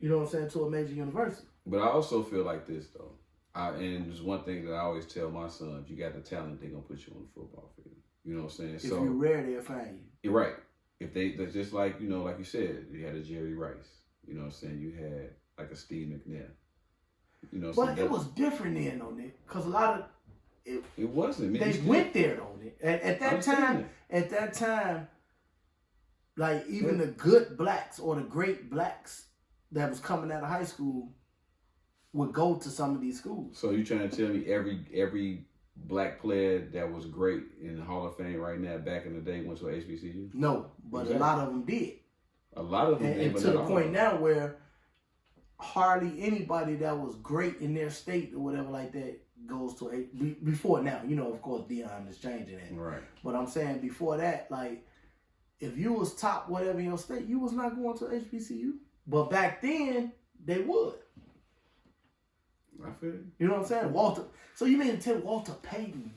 A: you know what I'm saying, to a major university.
B: But I also feel like this, though. And there's one thing that I always tell my son: if you got the talent, they're going to put you on the football field. You know what I'm saying?
A: If you're rare, they'll find you.
B: You're right. If they're just like, like you said, you had a Jerry Rice. You know what I'm saying? You had like a Steve McNair. You know,
A: but it was different then, though, Nick, because a lot of
B: it wasn't.
A: They went there, though, Nick. At that time, like even the good blacks or the great blacks that was coming out of high school would go to some of these schools.
B: So you trying to tell me every black player that was great in the Hall of Fame right now back in the day went to HBCU?
A: No, but a lot of them did.
B: A lot of them did,
A: and
B: but
A: to the point now where hardly anybody that was great in their state or whatever like that goes to before now. You know, of course, Deion is changing that.
B: Right.
A: But I'm saying before that, like, if you was top whatever in your state, you was not going to HBCU. But back then, they would.
B: I feel you.
A: You know what I'm saying? Walter. So you mean to tell Walter Payton?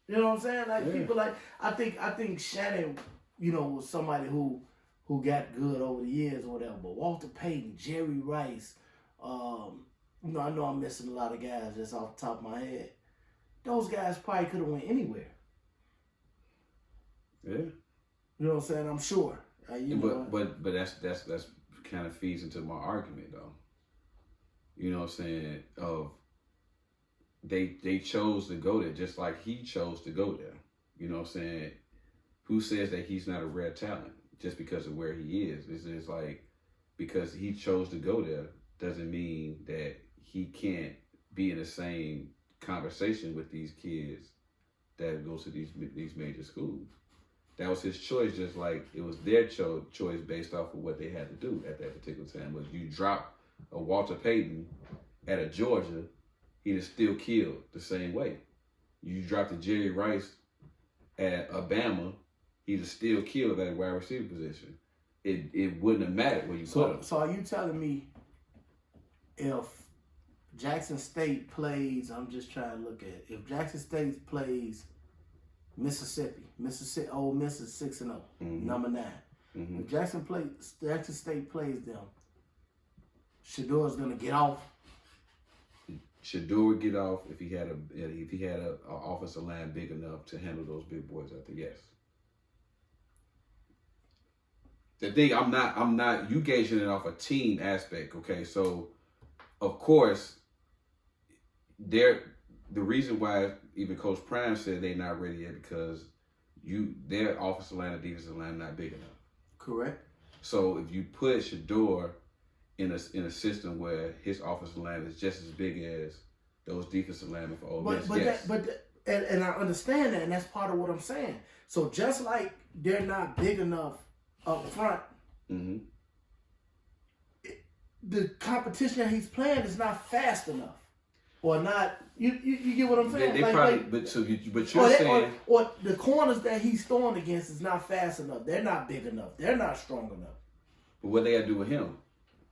A: You know what I'm saying? Like, people like, I think Shannon, you know, was somebody who got good over the years or whatever. But Walter Payton, Jerry Rice, you know, I know I'm missing a lot of guys just off the top of my head. Those guys probably could have went anywhere.
B: Yeah.
A: You know what I'm saying? I'm sure.
B: But that's kind of feeds into my argument though. You know what I'm saying? They chose to go there just like he chose to go there. You know what I'm saying? Who says that he's not a rare talent just because of where he is? It's just like, because he chose to go there doesn't mean that he can't be in the same conversation with these kids that go to these major schools. That was his choice, just like it was their choice based off of what they had to do at that particular time. But you drop a Walter Payton at a Georgia, he'd have still killed the same way. You dropped a Jerry Rice at Alabama, he'd have still killed that wide receiver position. It wouldn't have mattered where you put him.
A: So are you telling me if Jackson State plays, I'm just trying to look at it, if Jackson State plays Mississippi, Ole Miss is 6-0, number 9.
B: Mm-hmm.
A: If Jackson State plays them, Shador's gonna get off.
B: Shador would get off if he had a offensive line big enough to handle those big boys. I think yes. The thing I'm not you gauging it off a team aspect. Okay, so of course the reason why even Coach Prime said they're not ready yet because their offensive line and defensive line not big enough.
A: Correct. So
B: if you put Shador in a system where his offensive line is just as big as those defensive linemen for Ole Miss, yes.
A: And I understand that, and that's part of what I'm saying. So just like they're not big enough up front, the competition that he's playing is not fast enough. Or not, you get what I'm saying?
B: They probably, but you're saying,
A: or the corners that he's throwing against is not fast enough. They're not big enough. They're not strong enough.
B: But what they got to do with him?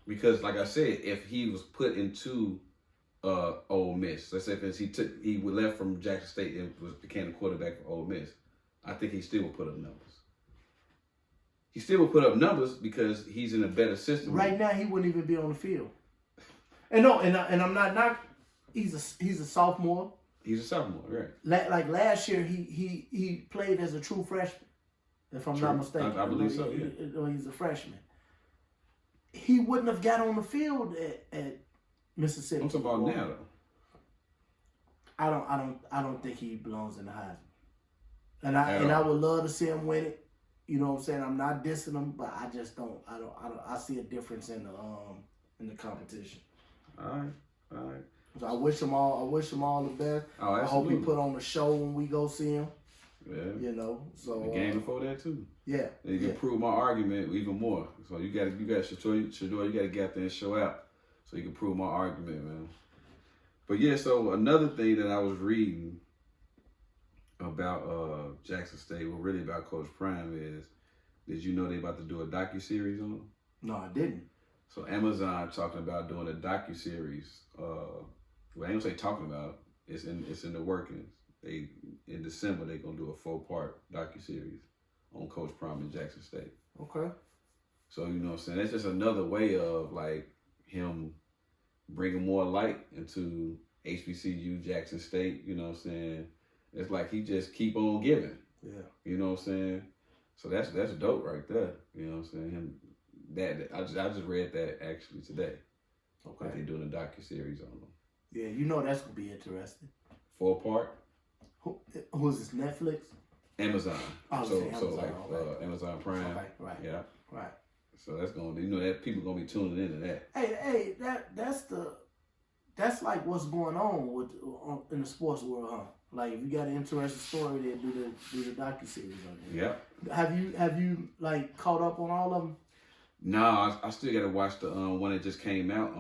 B: Because, like I said, if he was put into Ole Miss, let's say he left from Jackson State and became the quarterback for Ole Miss, I think he still would put up numbers. He still would put up numbers because he's in a better system.
A: Right now, he wouldn't even be on the field. And I'm not. He's a sophomore.
B: He's a sophomore, right?
A: Like last year, he played as a true freshman, if I'm not mistaken.
B: I believe so. Yeah.
A: He's a freshman. He wouldn't have got on the field at Mississippi.
B: I'm talking about now, though.
A: I don't think he belongs in the Heisman. And I would love to see him win it. You know what I'm saying? I'm not dissing him, but I just don't. I see a difference in the competition.
B: All right.
A: So I wish him all the best.
B: Oh,
A: I hope he put on the show when we go see him.
B: Yeah.
A: You know, so
B: the game before that too.
A: Yeah.
B: And you can prove my argument even more. So you got Shador, you got to get out there and show out so you can prove my argument, man. But yeah, so another thing that I was reading about Jackson State, well, really about Coach Prime is, did you know they about to do a docuseries on him?
A: No, I didn't.
B: So Amazon talking about doing a docuseries. Well, I ain't gonna say talking about. It's in the workings. In December they're gonna do a 4-part docuseries on Coach Prime in Jackson State.
A: Okay.
B: So you know what I'm saying? That's just another way of like him bringing more light into HBCU, Jackson State. You know what I'm saying? It's like he just keep on giving.
A: Yeah.
B: You know what I'm saying? So that's dope right there. You know what I'm saying? I just read that actually today.
A: Okay.
B: They're doing a docuseries on them.
A: Yeah, you know that's gonna be interesting.
B: 4-part.
A: Who's this? Netflix?
B: Amazon.
A: Amazon.
B: Okay. Amazon Prime.
A: Okay, right.
B: Yeah.
A: Right.
B: So that's gonna be, that people gonna be tuning into that.
A: Hey, that's that's like what's going on with in the sports world, huh? Like if you got an interesting story, they do the docuseries on it.
B: Yeah.
A: Have you like caught up on all of them?
B: No, I still gotta watch the one that just came out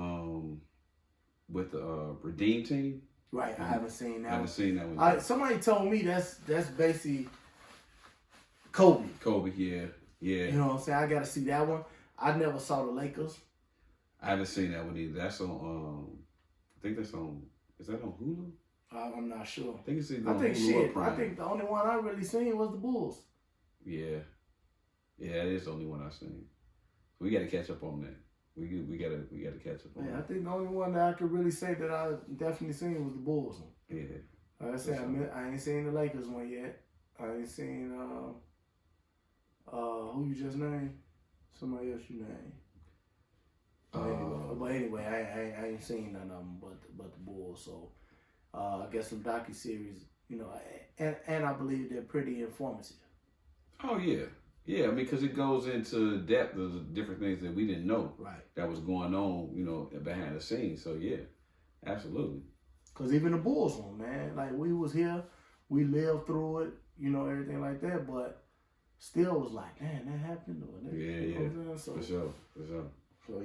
B: with the Redeem Team.
A: Right, I haven't seen that.
B: I haven't seen that one.
A: Somebody told me that's basically Kobe.
B: Kobe, yeah.
A: You know what I'm saying? I got to see that one. I never saw the Lakers.
B: I haven't seen that one either. That's on. I think that's on. Is that on Hulu?
A: I'm not sure.
B: I think it's either on Hulu or Prime.
A: I think the only one I really seen was the Bulls.
B: Yeah, it is the only one I've seen. We got to catch up on that. We got to catch up on that.
A: I think the only one that I could really say that I definitely seen was the Bulls.
B: Yeah.
A: Like I said, I ain't seen the Lakers one yet. I ain't seen who you just named? Somebody else you named. But anyway, I ain't seen none of them but the Bulls. So I guess some docuseries, you know, and I believe they're pretty informative.
B: Oh yeah. Yeah, I mean, because it goes into depth of the different things that we didn't know that was going on, you know, behind the scenes. So, yeah, absolutely.
A: Because even the Bulls one, man, like we was here, we lived through it, you know, everything like that, but still was like, man, that happened.
B: Yeah.
A: So,
B: for sure.
A: So,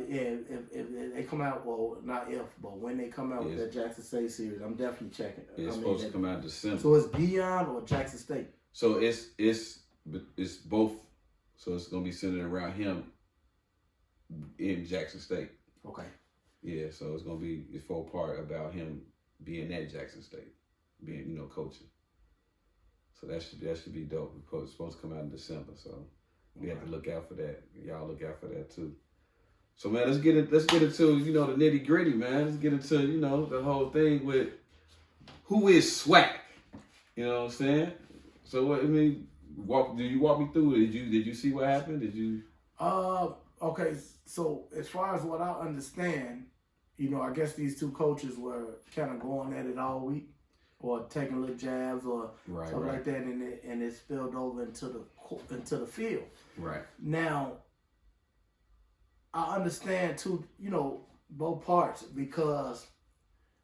A: if they come out, well, not if, but when they come out with that Jackson State series, I'm definitely checking.
B: It's supposed to come out in December.
A: So, it's Deion or Jackson State?
B: So, it's both, so it's gonna be centered around him in Jackson State.
A: Okay.
B: Yeah, so it's full part about him being at Jackson State, being coaching. So that should be dope. It's supposed to come out in December, so we have to look out for that. Y'all look out for that too. So man, let's get into the nitty gritty, man. Let's get into the whole thing with who is Swag. You know what I'm saying? So what I mean. Do you walk me through it? Did you see what happened? Did you?
A: Okay. So as far as what I understand, I guess these two coaches were kind of going at it all week, or taking little jabs or something like that, and it spilled over into the field.
B: Right.
A: Now, I understand too, both parts, because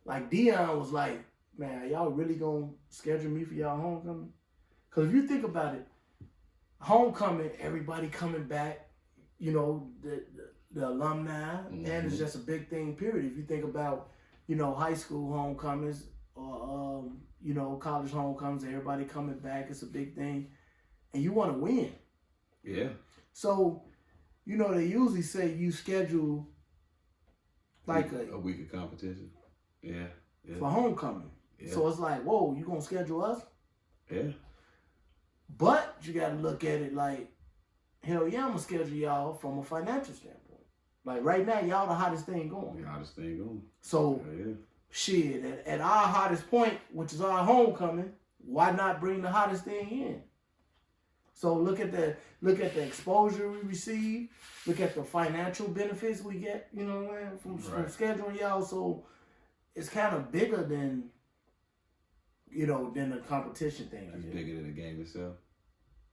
A: like Deion was like, man, y'all really gonna schedule me for y'all homecoming? Because if you think about it, homecoming, everybody coming back, the alumni, and it's just a big thing, period. If you think about, high school homecomings or, college homecomings, everybody coming back, it's a big thing. And you want to win.
B: Yeah.
A: So, they usually say you schedule like
B: a week of competition. Yeah.
A: For homecoming. Yeah. So it's like, whoa, you going to schedule us?
B: Yeah.
A: But you got to look at it like, hell yeah, I'm going to schedule y'all from a financial standpoint. Like right now, y'all the hottest thing going.
B: The hottest thing going.
A: So, shit, at our hottest point, which is our homecoming, why not bring the hottest thing in? So look at the exposure we receive, look at the financial benefits we get, from scheduling y'all. So it's kind of bigger than the competition thing.
B: It's bigger than the game itself.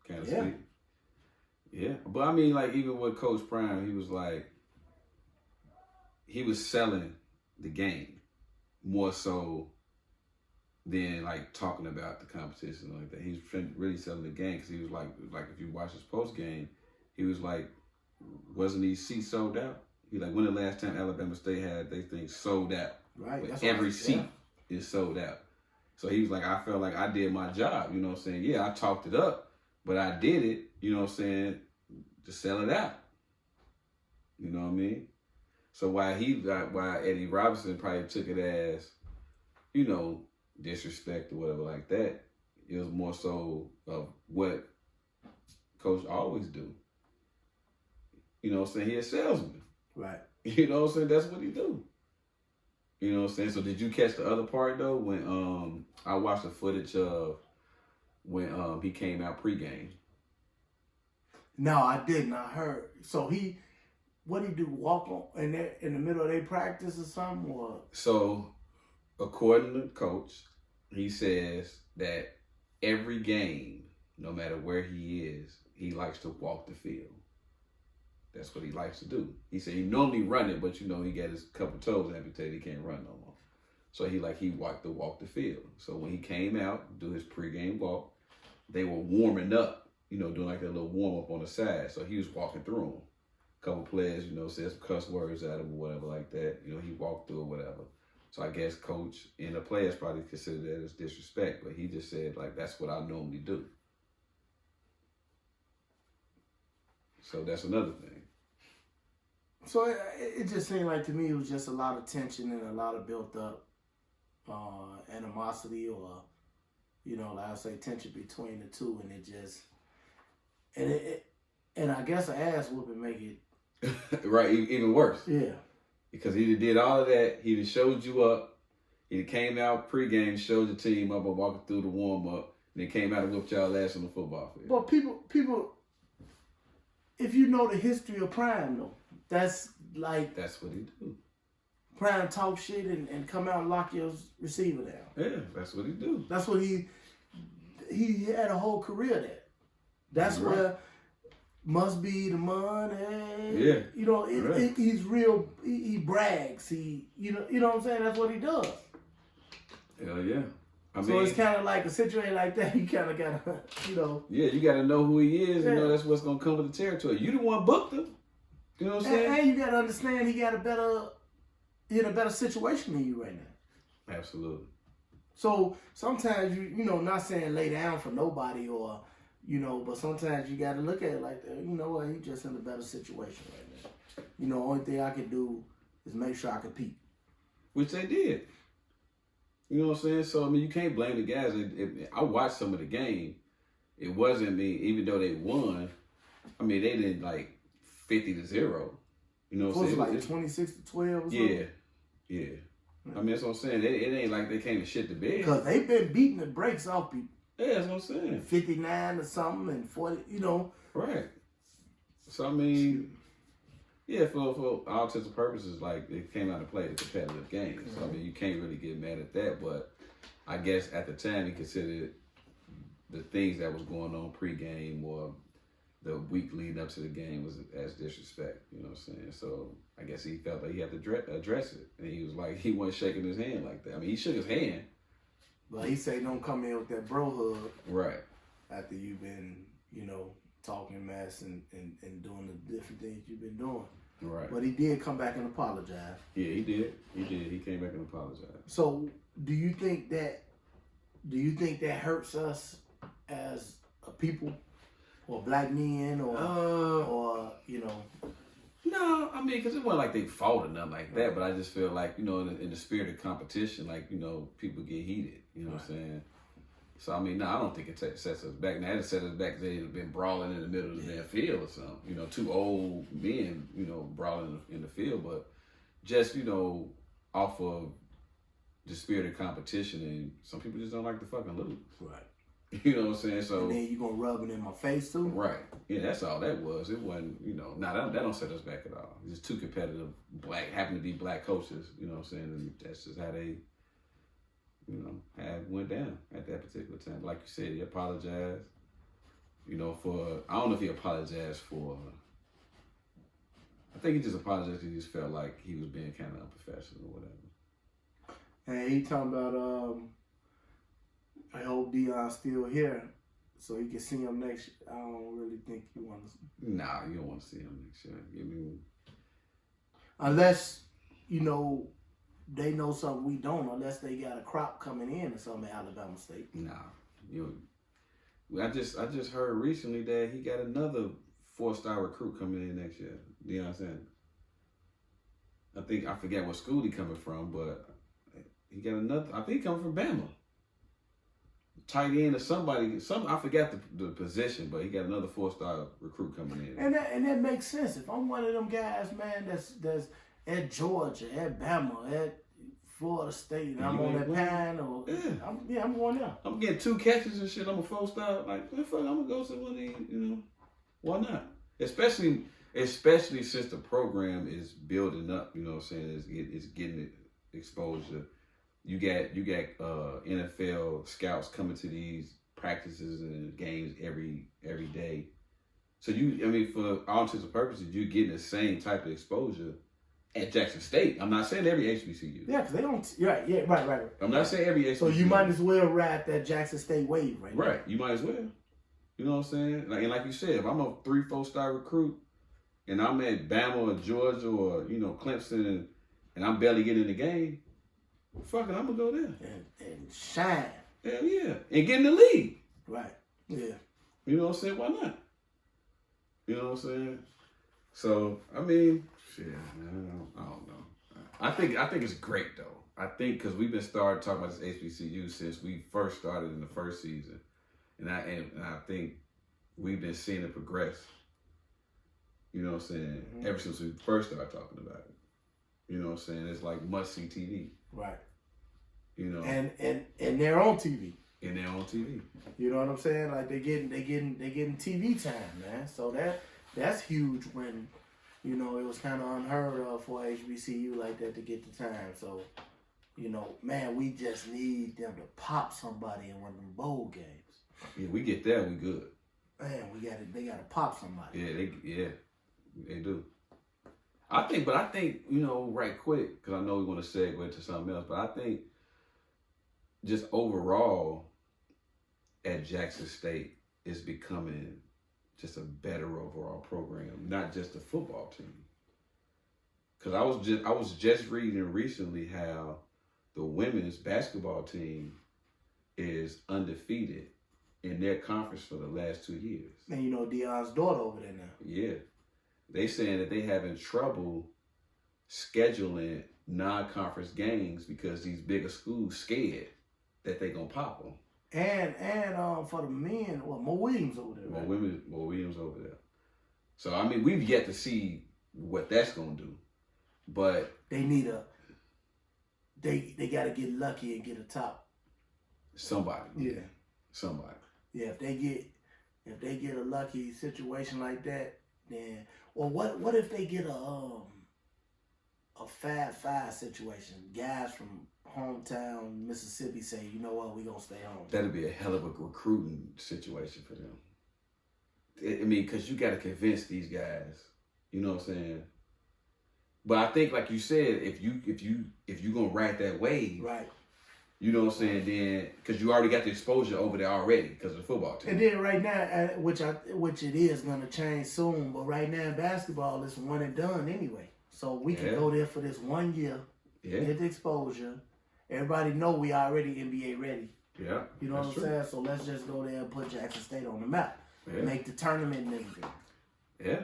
B: Kind of speak. Yeah. But I mean, like, even with Coach Prime, he was selling the game more so than like talking about the competition like that. He's really selling the game, because he was like if you watch his post game, he was like, wasn't these seats sold out? He like, when the last time Alabama State had they things sold out?
A: Right.
B: That's every seat is sold out. So he was like, I felt like I did my job, you know what I'm saying? Yeah, I talked it up, but I did it, you know what I'm saying, to sell it out. You know what I mean? So why Eddie Robinson probably took it as, disrespect or whatever like that, it was more so of what Coach always do. You know what I'm saying? He a salesman.
A: Right.
B: You know what I'm saying? That's what he do. You know what I'm saying? So did you catch the other part though, when I watched the footage of when he came out pregame?
A: No, I didn't. I heard. So what did he do? Walk on in the middle of their practice or something? Or?
B: So according to Coach, he says that every game, no matter where he is, he likes to walk the field. that's what he likes to do. He said he normally run it, but he got his couple toes amputated. He can't run no more. So he walked the field. So when he came out, do his pregame walk, they were warming up, doing like a little warm up on the side. So he was walking through them. A couple players, said some cuss words at him or whatever like that. He walked through or whatever. So I guess coach and the players probably considered that as disrespect, but he just said like, that's what I normally do. So that's another thing.
A: So it just seemed like to me it was just a lot of tension and a lot of built up animosity or, like I say, tension between the two, and it just, and I guess an ass whooping make it
B: right, even worse.
A: Yeah,
B: because he did all of that. He done showed you up. He came out pregame, showed the team up, and walking through the warm up, and then came out and whooped y'all ass on the football field.
A: Well, people, if you know the history of Prime, though, that's
B: what he do.
A: Prime talk shit and come out and lock your receiver down.
B: Yeah, that's what he do.
A: That's what he had a whole career there. That's
B: right.
A: where must be the money.
B: Yeah.
A: He's real. He brags. You know what I'm saying? That's what he does.
B: Hell yeah.
A: So it's kind of like a situation like that. You kind of gotta,
B: Yeah, you gotta know who he is.
A: Yeah.
B: That's what's gonna come with the territory. You the one booked him. You know what I'm saying?
A: And you gotta understand he in a better situation than you right now.
B: Absolutely.
A: So sometimes you not saying lay down for nobody or, but sometimes you got to look at it like that. You know what? He's just in a better situation right now. Only thing I can do is make sure I compete.
B: Which they did. You know what I'm saying? So, you can't blame the guys. I watched some of the game. It wasn't me, even though they won. They didn't 50-0. You know what I'm saying?
A: Like 26-12 or something?
B: Yeah. That's what I'm saying. It ain't like they came to shit the bed.
A: Because they've been beating the brakes off people.
B: Yeah, that's what I'm saying.
A: 59 or something and 40,
B: Right. So, yeah, for all intents and purposes, they came out to play the competitive game. So, you can't really get mad at that. But I guess at the time, he considered the things that was going on pregame or the week leading up to the game was as disrespect. You know what I'm saying? So, I guess he felt like he had to address it. And he was he wasn't shaking his hand like that. He shook his hand.
A: But he said don't come in with that bro hug.
B: Right.
A: After you've been, talking mess and doing the different things you've been doing.
B: Right.
A: But he did come back and apologize.
B: Yeah, he did. He came back and apologized.
A: So do you think that hurts us as a people or black men or
B: No, because it wasn't like they fought or nothing like that, but I just feel like, in the spirit of competition, people get heated, you know what I'm saying? So, I don't think it sets us back. Now, it set us back because they'd been brawling in the middle of the damn field or something. Two old men, brawling in the field, but just, off of the spirit of competition, and some people just don't like to fucking lose.
A: Right.
B: You know what I'm saying? So,
A: and then you gonna rub it in my face too?
B: Right. Yeah, that's all that was. It wasn't, that don't set us back at all. It's just two competitive happen to be black coaches, you know what I'm saying? And that's just how they, had went down at that particular time. Like you said, he apologized, I don't know if he apologized for, I think he just apologized because he just felt like he was being kind of unprofessional or whatever.
A: And he talking about, I hope Dion's still here so he can see him next year. I don't really think he wants to.
B: Nah, you don't want to see him next year.
A: Unless, they know something we don't, unless they got a crop coming in or something at Alabama State.
B: Nah. I just heard recently that he got another 4-star recruit coming in next year, Deion Sanders. I forget what school he coming from, but he got another, I think he coming from Bama. Tight end or somebody, I forgot the position, but he got another 4-star recruit coming in.
A: And that makes sense. If I'm one of them guys, man, that's at Georgia, at Bama, at Florida State, and I'm on that pine, I'm going there.
B: I'm getting 2 catches and shit. I'm a 4-star. Like, fuck, I'm gonna go to one of these. Why not? Especially since the program is building up. You know what I'm saying? It's getting exposure. You got NFL scouts coming to these practices and games every day. So for all intents and purposes, you're getting the same type of exposure at Jackson State. I'm not saying every HBCU.
A: Yeah, because they don't. Right.
B: I'm not saying every HBCU.
A: So you might as well ride that Jackson State wave right now.
B: Right. You might as well. You know what I'm saying? Like you said, if I'm a 3-4 star recruit and I'm at Bama or Georgia or Clemson and I'm barely getting in the game, well, fuck it, I'm gonna go there
A: and shine.
B: Hell yeah, and get in the league.
A: Right. Yeah.
B: You know what I'm saying? Why not? You know what I'm saying? So shit, man, I don't know. I think it's great though. I think because we've been talking about this HBCU since we first started in the first season, and I think we've been seeing it progress. You know what I'm saying? Mm-hmm. Ever since we first started talking about it. You know what I'm saying? It's like must see TV.
A: Right.
B: You know.
A: And they're on TV.
B: And they're on TV.
A: You know what I'm saying? Like they getting TV time, man. So that's huge when, it was kind of unheard of for HBCU like that to get the time. So, man, we just need them to pop somebody in one of them bowl games.
B: Yeah, we get that, we good.
A: Man, they gotta pop somebody.
B: Yeah, they do. I think, right quick, because I know we want to segue into something else, but I think just overall at Jackson State is becoming just a better overall program, not just a football team. Because I was just reading recently how the women's basketball team is undefeated in their conference for the last 2 years.
A: And Deion's daughter over there now.
B: Yeah. They saying that they having trouble scheduling non-conference games because these bigger schools scared that they gonna pop them.
A: And for the men, Mo Williams over there.
B: Right? Mo Williams over there. So we've yet to see what that's gonna do, but
A: they need they gotta get lucky and get a top.
B: Somebody.
A: Yeah.
B: Somebody.
A: Yeah. If they get a lucky situation like that, then what if they get a Fab Five situation? Guys from hometown Mississippi say, you know what, we gonna stay home.
B: That'd be a hell of a recruiting situation for them. Because you got to convince these guys. You know what I'm saying? But I think, like you said, if you gonna ride that wave,
A: right?
B: You know what I'm saying? Then because you already got the exposure over there already because of the football team.
A: And then right now, which it is gonna change soon, but right now in basketball it's one and done anyway. So we can go there for this 1 year, get the exposure. Everybody know we already NBA ready.
B: Yeah,
A: you know what I'm saying? So let's just go there and put Jackson State on the map, make the tournament and everything. Yeah,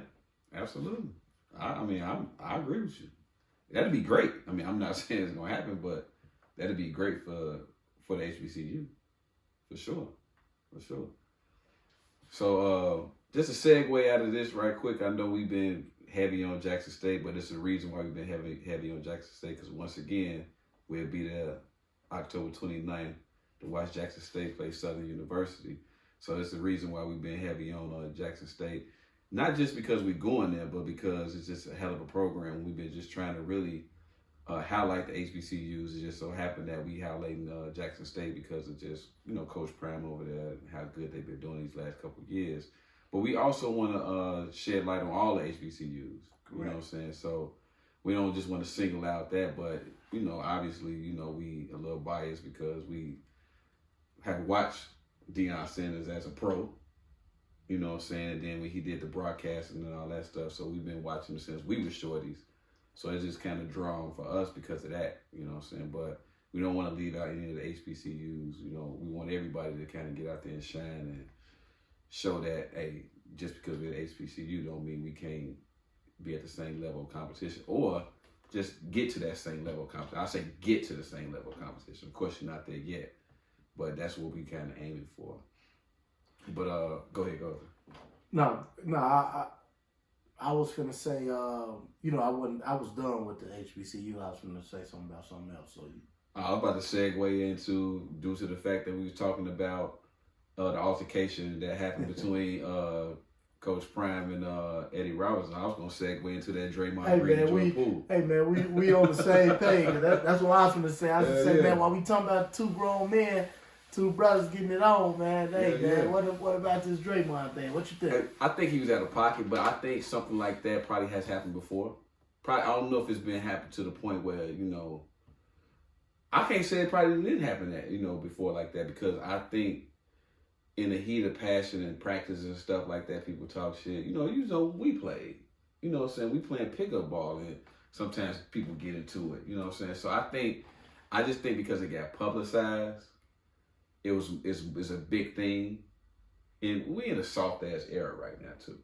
B: absolutely. I agree with you. That'd be great. I'm not saying it's gonna happen, but that'd be great for the HBCU, for sure. So just a segue out of this right quick. I know we've been heavy on Jackson State, but it's the reason why we've been heavy on Jackson State, because once again, we'll be there October 29th to watch Jackson State play Southern University. So it's the reason why we've been heavy on Jackson State. Not just because we're going there, but because it's just a hell of a program. We've been just trying to really highlight the HBCUs. It just so happened that we highlighting Jackson State because of just, Coach Prime over there and how good they've been doing these last couple of years. But we also want to shed light on all the HBCUs. You know what I'm saying? So we don't just want to single out that, but, obviously, we a little biased because we have watched Deion Sanders as a pro. You know what I'm saying? And then when he did the broadcasting and all that stuff, so we've been watching him since we were shorties. So it's just kind of drawn for us because of that, you know what I'm saying? But we don't want to leave out any of the HBCUs. We want everybody to kind of get out there and shine and show that, hey, just because we're at HBCU don't mean we can't be at the same level of competition or just get to that same level of competition. I say get to the same level of competition. Of course, you're not there yet, but that's what we kind of aiming for. But go ahead.
A: No, I was finna say, I was done with the HBCU. I was finna say something about something else. So
B: I was about to segue into, due to the fact that we was talking about the altercation that happened between Coach Prime and Eddie Robertson. I was gonna segue into that Draymond Green and Poole.
A: Hey man, we on the same page. That's what I was finna say. I was gonna say, man, while we talking about two grown men Two brothers getting it on, man. Hey, man, what about this Draymond thing? What you think?
B: I think he was out of pocket, but I think something like that probably has happened before. Probably, I don't know if it's been happened to the point where, I can't say it probably didn't happen before like that, because I think in the heat of passion and practice and stuff like that, people talk shit. We played. You know what I'm saying? We playing pickup ball, and sometimes people get into it. You know what I'm saying? So I just think because it got publicized, it's a big thing. And we in a soft ass era right now too.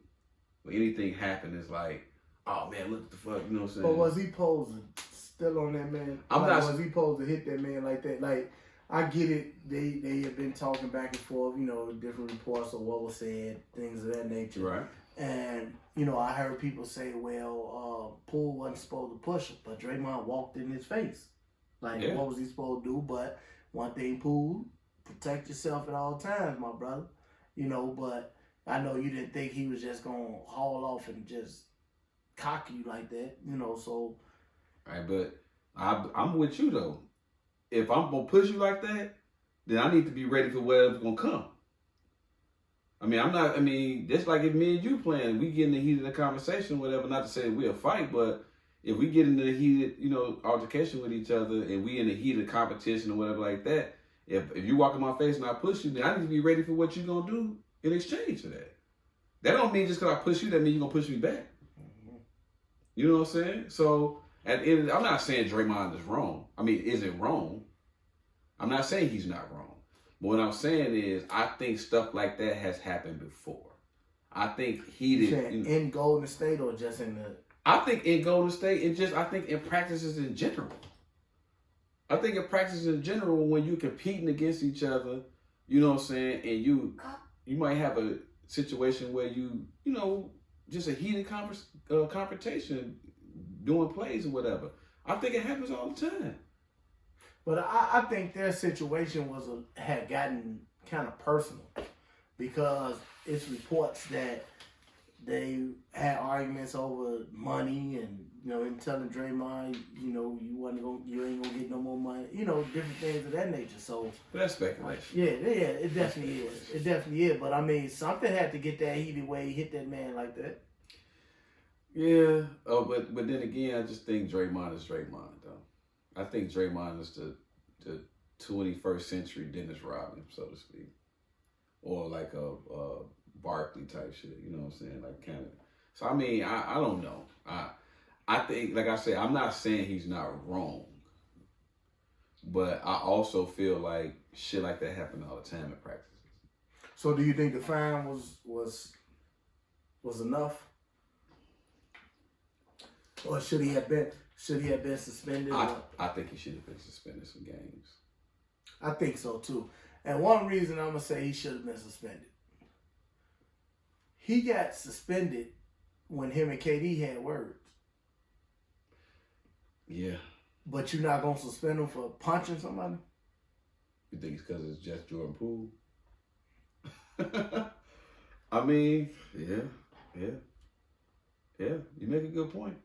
B: When anything happen, it's like, oh man, look at the fuck, you know what I'm saying?
A: But was he posing still on that man? Was he supposed to hit that man like that? Like, I get it. They have been talking back and forth, different reports of what was said, things of that nature.
B: Right.
A: And, I heard people say, well, Poole wasn't supposed to push him, but Draymond walked in his face. Like, what was he supposed to do? But one thing, Poole, protect yourself at all times, my brother. But I know you didn't think he was just going to haul off and just cock you like that, so.
B: Right, but I'm with you, though. If I'm going to push you like that, then I need to be ready for whatever's going to come. Just like if me and you playing, we get in the heat of the conversation, whatever, not to say we'll fight, but if we get into the heated, altercation with each other and we in the heat of competition or whatever like that, if you walk in my face and I push you, then I need to be ready for what you're going to do in exchange for that. That don't mean just because I push you, that means you're going to push me back. Mm-hmm. You know what I'm saying? So, at the end, I'm not saying Draymond is wrong. Is it wrong? I'm not saying he's not wrong. But what I'm saying is, I think stuff like that has happened before. I think he did.
A: In Golden State or just in the...
B: I think in Golden State, I think in practices in general. I think in practices in general, when you're competing against each other, you know what I'm saying, and you might have a situation where just a heated confrontation, doing plays or whatever. I think it happens all the time.
A: But I think their situation had gotten kind of personal, because it's reports that they had arguments over money and, and telling Draymond, you ain't gonna get no more money, different things of that nature. So
B: that's speculation.
A: Yeah, it definitely is. It definitely is. But something had to get that heated way he hit that man like that.
B: Yeah. Oh, but then again, I just think Draymond is Draymond, though. I think Draymond is the 21st century Dennis Rodman, so to speak, or like a Barkley type shit. You know what I'm saying? Like kind of. So I don't know. I think, like I said, I'm not saying he's not wrong, but I also feel like shit like that happen all the time in practices.
A: So do you think the fine was enough? Or should he have been suspended?
B: I think he should have been suspended some games.
A: I think so too. And one reason I'm gonna say he should have been suspended. He got suspended when him and KD had words.
B: Yeah.
A: But you're not gonna suspend him for punching somebody?
B: You think it's because it's just Jordan Poole? Yeah. You make a good point.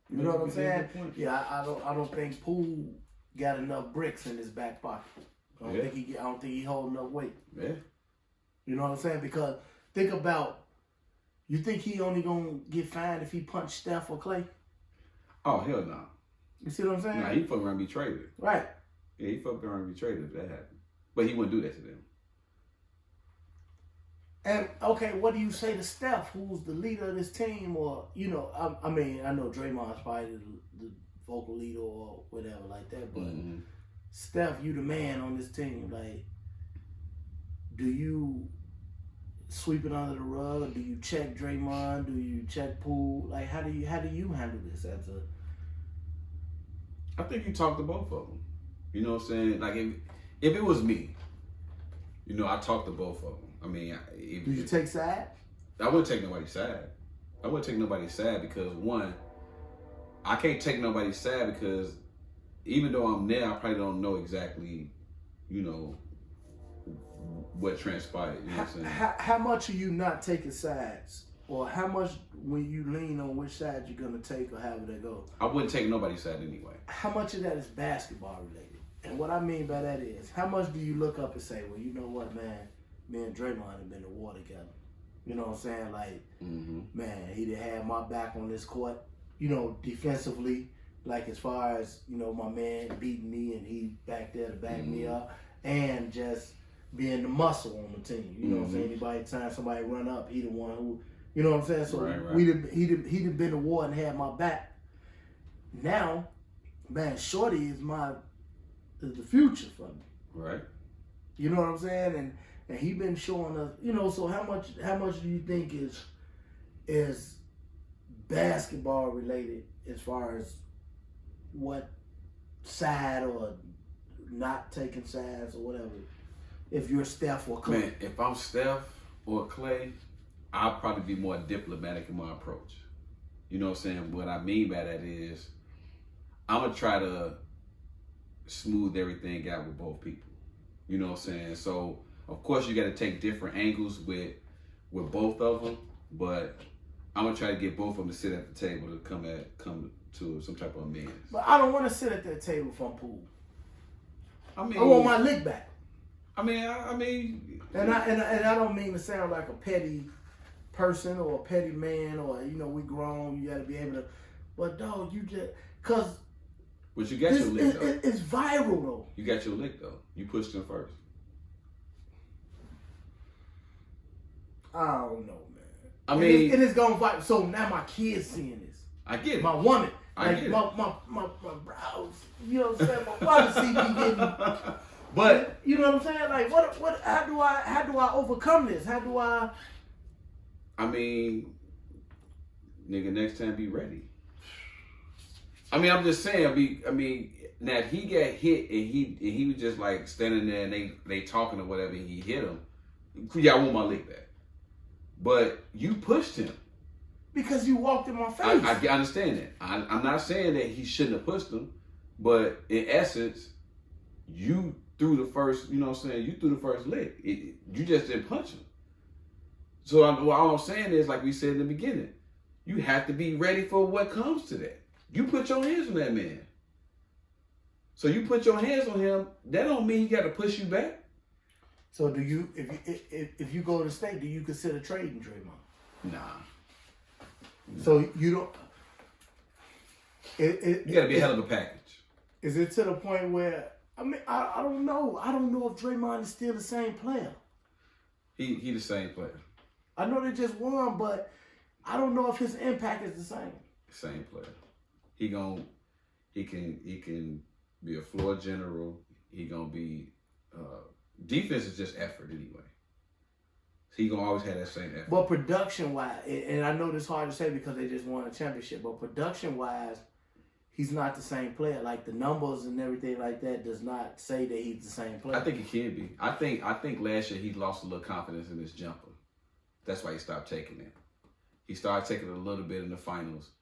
A: You know what I'm saying? Yeah, I don't think Poole got enough bricks in his back pocket. I don't think he hold enough weight.
B: Yeah.
A: You know what I'm saying? Because think about, you think he only gonna get fined if he punched Steph or Clay?
B: Oh, hell no.
A: You see what I'm saying?
B: Nah, he fucking around be traded.
A: Right.
B: Yeah, he fucking around be traded if that happened. But he wouldn't do that to them.
A: And, okay, what do you say to Steph, who's the leader of this team? Or, I know Draymond's probably the vocal leader or whatever like that, but Steph, you the man on this team. Like, do you sweep it under the rug? Do you check Draymond? Do you check Poole? Like, how do you handle this as a...
B: I think you talk to both of them. You know what I'm saying? Like, if it was me, I talk to both of them.
A: Do you take sides?
B: I wouldn't take nobody's side. I wouldn't take nobody's side because, one, I can't take nobody's side because even though I'm there, I probably don't know exactly, what transpired. You know what I'm saying?
A: How much are you not taking sides? Or how much when you lean on which side you're going to take or however that goes?
B: I wouldn't take nobody's side anyway.
A: How much of that is basketball related? And what I mean by that is, how much do you look up and say, well, you know what, man, me and Draymond have been to war together. You know what I'm saying? Like, man, he done had my back on this court, you know, defensively. Like, as far as, you know, my man beating me and he back there to back me up. And just being the muscle on the team. You know what I'm saying? Anybody, time somebody run up, he the one who, you know what I'm saying? So he done been to war and had my back. Now, man, Shorty is the future for me.
B: Right.
A: You know what I'm saying? And he been showing us, you know, so how much do you think is basketball related as far as what side or not taking sides or whatever? If you're Steph or Clay.
B: Man, if I'm Steph or Clay, I'll probably be more diplomatic in my approach. You know what I'm saying? What I mean by that is I'm going to try to smooth everything out with both people. You know what I'm saying? So, of course, you got to take different angles with both of them, but I'm going to try to get both of them to sit at the table to come to some type of amends.
A: But I don't want to sit at that table from Poole.
B: I
A: want my lick back.
B: I mean,
A: and I don't mean to sound like a petty person or a petty man or, you know, we grown, you got to be able to, but dog, you just, cause
B: but you got your lick though.
A: It's viral though.
B: You got your lick though. You pushed him first.
A: I don't know, man.
B: I mean,
A: it is going viral. So now my kids seeing this.
B: I get it.
A: My woman,
B: I
A: like
B: get it.
A: my brows. You know what I'm saying? My wife see me getting.
B: But
A: you know what I'm saying? Like what? How do I overcome this? How do I?
B: I mean, nigga, next time be ready. I mean, I'm just saying. I mean, now if he got hit and he was just like standing there and they talking or whatever, and he hit him. Yeah, I want my lick back. But you pushed him.
A: Because you walked in my face.
B: I understand that. I'm not saying that he shouldn't have pushed him, but in essence, you threw the first. You know what I'm saying? You threw the first lick. You just didn't punch him. So all I'm saying is, like we said in the beginning, you have to be ready for what comes to that. You put your hands on that man. So you put your hands on him. That don't mean he got to push you back.
A: So do you, if you go to the state, do you consider trading Draymond?
B: Nah.
A: So you don't.
B: You got to be a hell of a package.
A: Is it to the point where I don't know. I don't know if Draymond is still the same player.
B: He the same player.
A: I know they just won, but I don't know if his impact is the same.
B: Same player. He can be a floor general. He gonna be defense is just effort anyway. So he gonna always have that same effort.
A: But production wise, and I know this hard to say because they just won a championship, but production wise, he's not the same player. Like the numbers and everything like that does not say that he's the same player.
B: I think he can be. I think last year he lost a little confidence in his jumper. That's why he stopped taking it. He started taking it a little bit in the finals.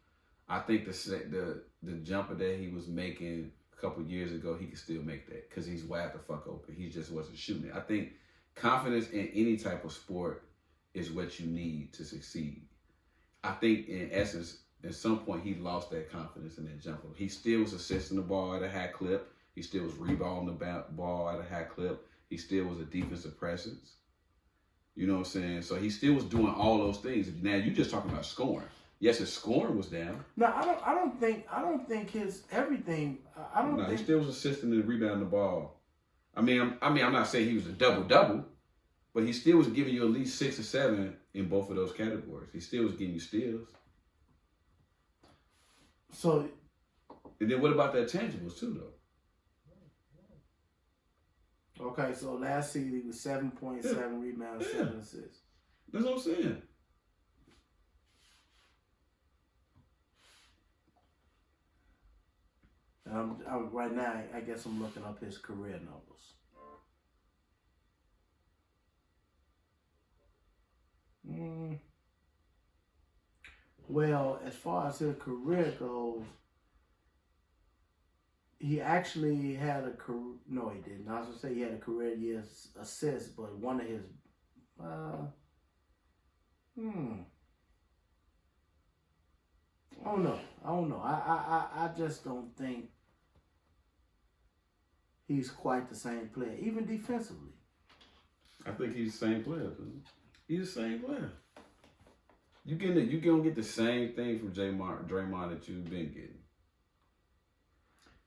B: I think the jumper that he was making a couple years ago, he could still make that because he's wide the fuck open. He just wasn't shooting it. I think confidence in any type of sport is what you need to succeed. I think in essence, at some point he lost that confidence in that jumper. He still was assisting the ball at a high clip. He still was rebounding the ball at a high clip. He still was a defensive presence. You know what I'm saying? So he still was doing all those things. Now you just talking about scoring. Yes, his scoring was down.
A: No, I don't think his everything. I don't think
B: he still was assisting and rebounding the ball. I'm not saying he was a double, but he still was giving you at least 6 or 7 in both of those categories. He still was giving you steals.
A: So,
B: and then what about the intangibles too, though?
A: Okay, so last season he was 7.7 rebounds, 7 assists.
B: That's what I'm saying.
A: Right now, I guess I'm looking up his career numbers. Well, as far as his career goes, he actually had a career. No, he didn't. I was gonna say he had a career year assist, but one of his. I don't know. I just don't think. he's quite the same player, even defensively.
B: I think he's the same player. Dude. He's the same player. You gonna get the same thing from Draymond that you've been getting.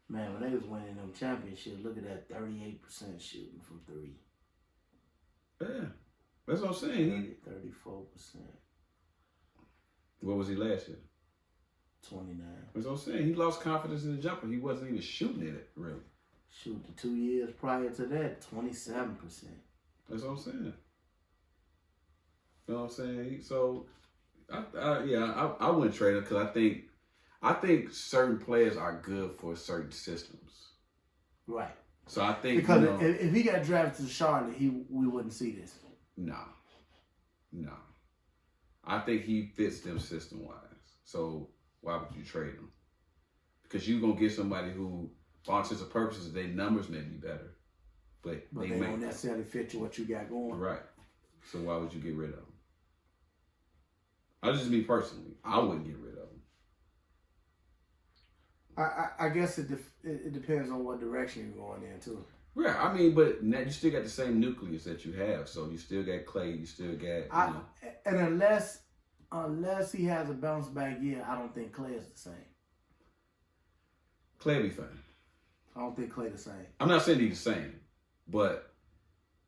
A: Man, when they was winning them championships, look at that 38% shooting from three.
B: Yeah, that's what I'm saying.
A: 34%.
B: What was he last year?
A: 29.
B: That's what I'm saying. He lost confidence in the jumper. He wasn't even shooting it, really.
A: Shoot, the 2 years prior to that, 27%.
B: That's what I'm saying. You know what I'm saying? So, I wouldn't trade him because I think certain players are good for certain systems.
A: Right.
B: So I think
A: because if he got drafted to Charlotte, we wouldn't see this.
B: No. I think he fits them system wise. So why would you trade him? Because you're gonna get somebody who, for all intents and purposes, their numbers may be better, but
A: they don't necessarily fit you what you got going.
B: Right. So why would you get rid of them? Just me personally, I wouldn't get rid of them.
A: I guess it depends on what direction you're going in too.
B: Right. I mean, but now you still got the same nucleus that you have. So you still got Clay. You still got.
A: And unless he has a bounce back year, I don't think Clay is the same.
B: Clay be fine.
A: I don't think Clay the same.
B: I'm not saying he's the same, but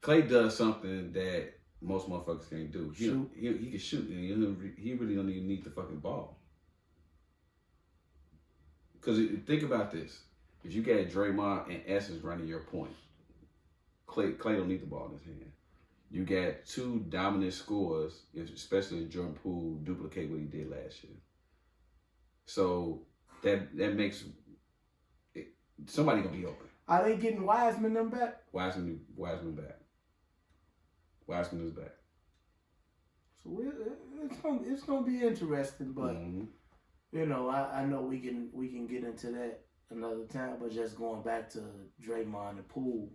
B: Clay does something that most motherfuckers can't do. He can shoot, and he really don't even need the fucking ball. Because think about this. If you got Draymond and Essence running your point, Clay don't need the ball in his hand. You got two dominant scorers, especially if Jordan Poole duplicate what he did last year. So that makes somebody gonna be open.
A: Are they getting Wiseman them back?
B: Wiseman back. Wiseman is back.
A: So it's gonna be interesting, but you know, I know we can get into that another time. But just going back to Draymond and Poole.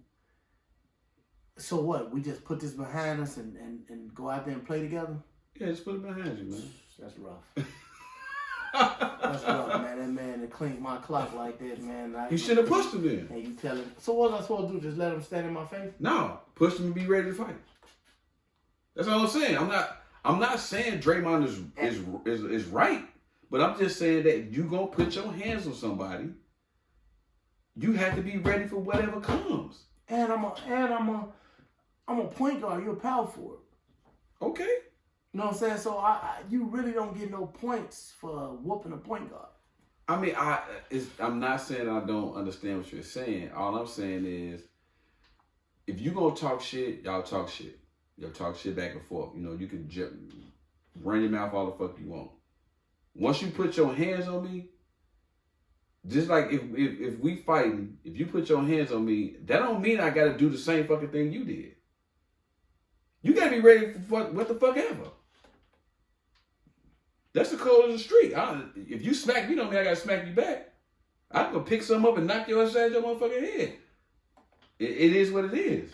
A: So what? We just put this behind us and go out there and play together?
B: Yeah, just put it behind you, man.
A: That's rough. That's rough, man. That man that cleaned my clock like that, man.
B: You should have pushed him in.
A: And you tell him. So what was I supposed to do? Just let him stand in my face?
B: No, push him and be ready to fight. That's all I'm saying. I'm not saying Draymond is right, but I'm just saying that you gonna put your hands on somebody. You have to be ready for whatever comes.
A: And I'm a point guard. You're a power forward.
B: Okay.
A: You know what I'm saying? So you really don't get no points for whooping a point guard.
B: I mean, I'm not saying I don't understand what you're saying. All I'm saying is, if you gonna talk shit, y'all talk shit. Y'all talk shit back and forth. You know, you can run your mouth all the fuck you want. Once you put your hands on me, just like if we fighting, if you put your hands on me, that don't mean I gotta do the same fucking thing you did. You gotta be ready for what the fuck ever. That's the code of the street. If you smack me, don't mean I gotta smack you back. I'm gonna pick something up and knock your ass out your motherfucking head. It is what it is.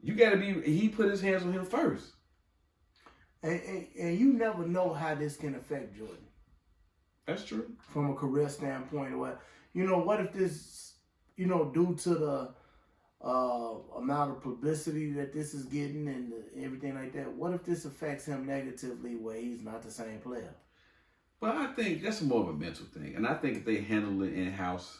B: You gotta be. He put his hands on him first.
A: And you never know how this can affect Jordan.
B: That's true.
A: From a career standpoint, what if this, due to the amount of publicity that this is getting and everything like that, what if this affects him negatively where he's not the same player?
B: Well, I think that's more of a mental thing, and I think if they handle it in house,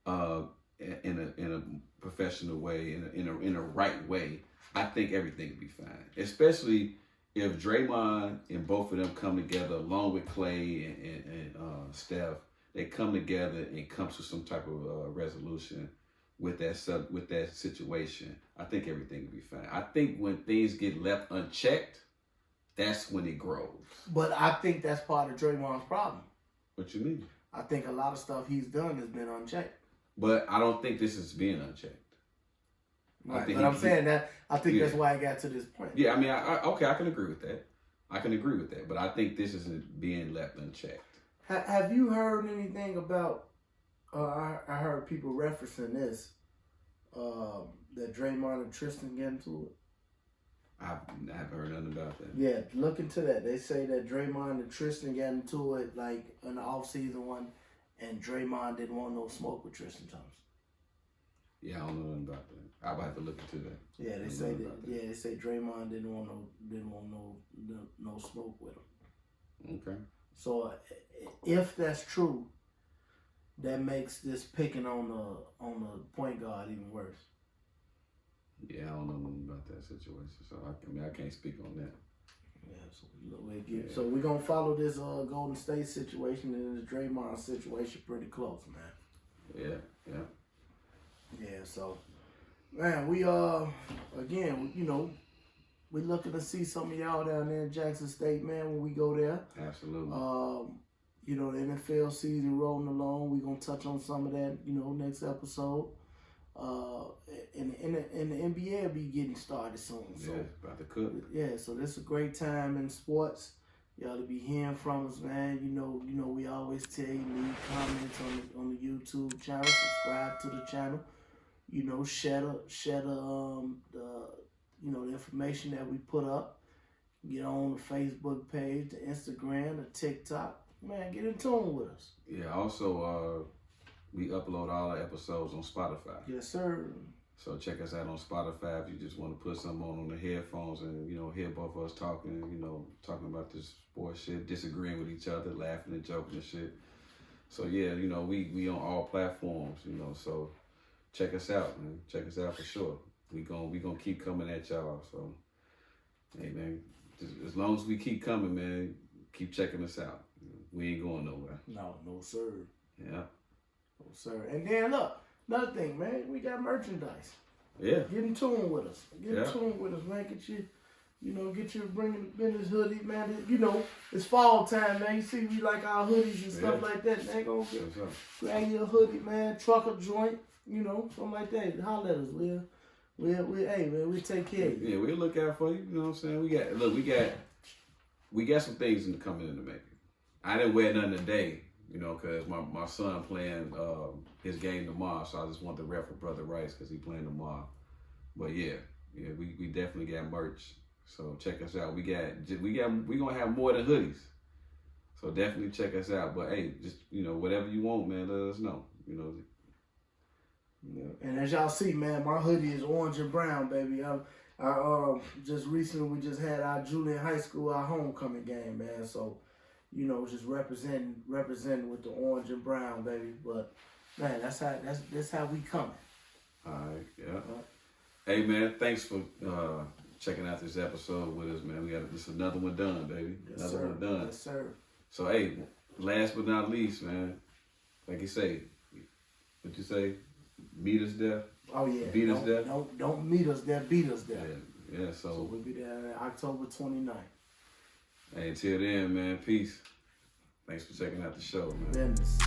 B: in a professional way, in a right way, I think everything will be fine. Especially if Draymond and both of them come together, along with Clay and Steph, they come together and come to some type of resolution with that situation. I think everything will be fine. I think when things get left unchecked, that's when it grows.
A: But I think that's part of Draymond's problem.
B: What you mean?
A: I think a lot of stuff he's done has been unchecked.
B: But I don't think this is being unchecked.
A: Right, but I'm saying that I think that's why I got to this point.
B: Yeah, I mean, I can agree with that. But I think this isn't being left unchecked.
A: Have you heard anything about? I heard people referencing this. That Draymond and Tristan get into it.
B: I haven't heard nothing about that.
A: Yeah, look into that. They say that Draymond and Tristan got into it like in the off-season one, and Draymond didn't want no smoke with Tristan Thompson.
B: Yeah, I don't know nothing about that. I'll have to look into that.
A: Yeah, they say that. Yeah, they say Draymond didn't want no smoke with him.
B: Okay.
A: So if that's true, that makes this picking on the point guard even worse.
B: Yeah, I don't know nothing about that situation, so I can't speak on that.
A: Yeah, so we're gonna follow this Golden State situation and this Draymond situation pretty close, man.
B: Yeah.
A: Yeah, so man, we again, you know, we looking to see some of y'all down there in Jackson State, man, when we go there.
B: Absolutely.
A: You know, the NFL season rolling along. We're gonna touch on some of that, you know, next episode. And the NBA will be getting started soon. So
B: about to cook.
A: Yeah, so this is a great time in sports. Y'all to be hearing from us, man. You know, we always tell you, leave comments on the YouTube channel, subscribe to the channel. You know, share the information that we put up. Get on the Facebook page, the Instagram, the TikTok. Man, get in tune with us.
B: Yeah, also we upload all our episodes on Spotify.
A: Yes, sir.
B: So check us out on Spotify if you just want to put something on the headphones and, you know, hear both of us talking, you know, talking about this sports shit, disagreeing with each other, laughing and joking and shit. So yeah, you know, we on all platforms, you know, so check us out, man. Check us out for sure. We gonna keep coming at y'all. So hey man, just, as long as we keep coming, man, keep checking us out. We ain't going nowhere.
A: No, sir.
B: Yeah.
A: No, sir. And then look, another thing, man, we got merchandise.
B: Yeah.
A: Get in tune with us. Get in tune with us, man. Get your bringing the business hoodie, man. You know, it's fall time, man. You see, we like our hoodies and stuff like that, man. Go grab your hoodie, man. Trucker joint, you know, something like that. Holler at us, hey man, we take care of you.
B: Yeah, we'll look out for you. You know what I'm saying? We got some things coming in the making. I didn't wear nothing today, you know, because my son playing his game tomorrow, so I just want to rep for Brother Rice because he playing tomorrow. But yeah, we definitely got merch. So check us out. We gonna have more than hoodies. So definitely check us out. But hey, just, you know, whatever you want, man, let us know. You know.
A: Yeah. And as y'all see, man, my hoodie is orange and brown, baby. I just recently we just had our Julian High School, our homecoming game, man. So, you know, just representing with the orange and brown, baby. But man, that's how we coming.
B: All right, yeah. Hey man, thanks for checking out this episode with us, man. We got this another one done, baby.
A: Yes,
B: another one done.
A: Yes, sir.
B: So hey, last but not least, man, like you say, what you say? Meet us there.
A: Oh yeah.
B: Beat us there.
A: Don't meet us there. Beat us there.
B: Yeah. So
A: we'll be there October 29th.
B: Hey, until then, man. Peace. Thanks for checking out the show, man.
A: Business.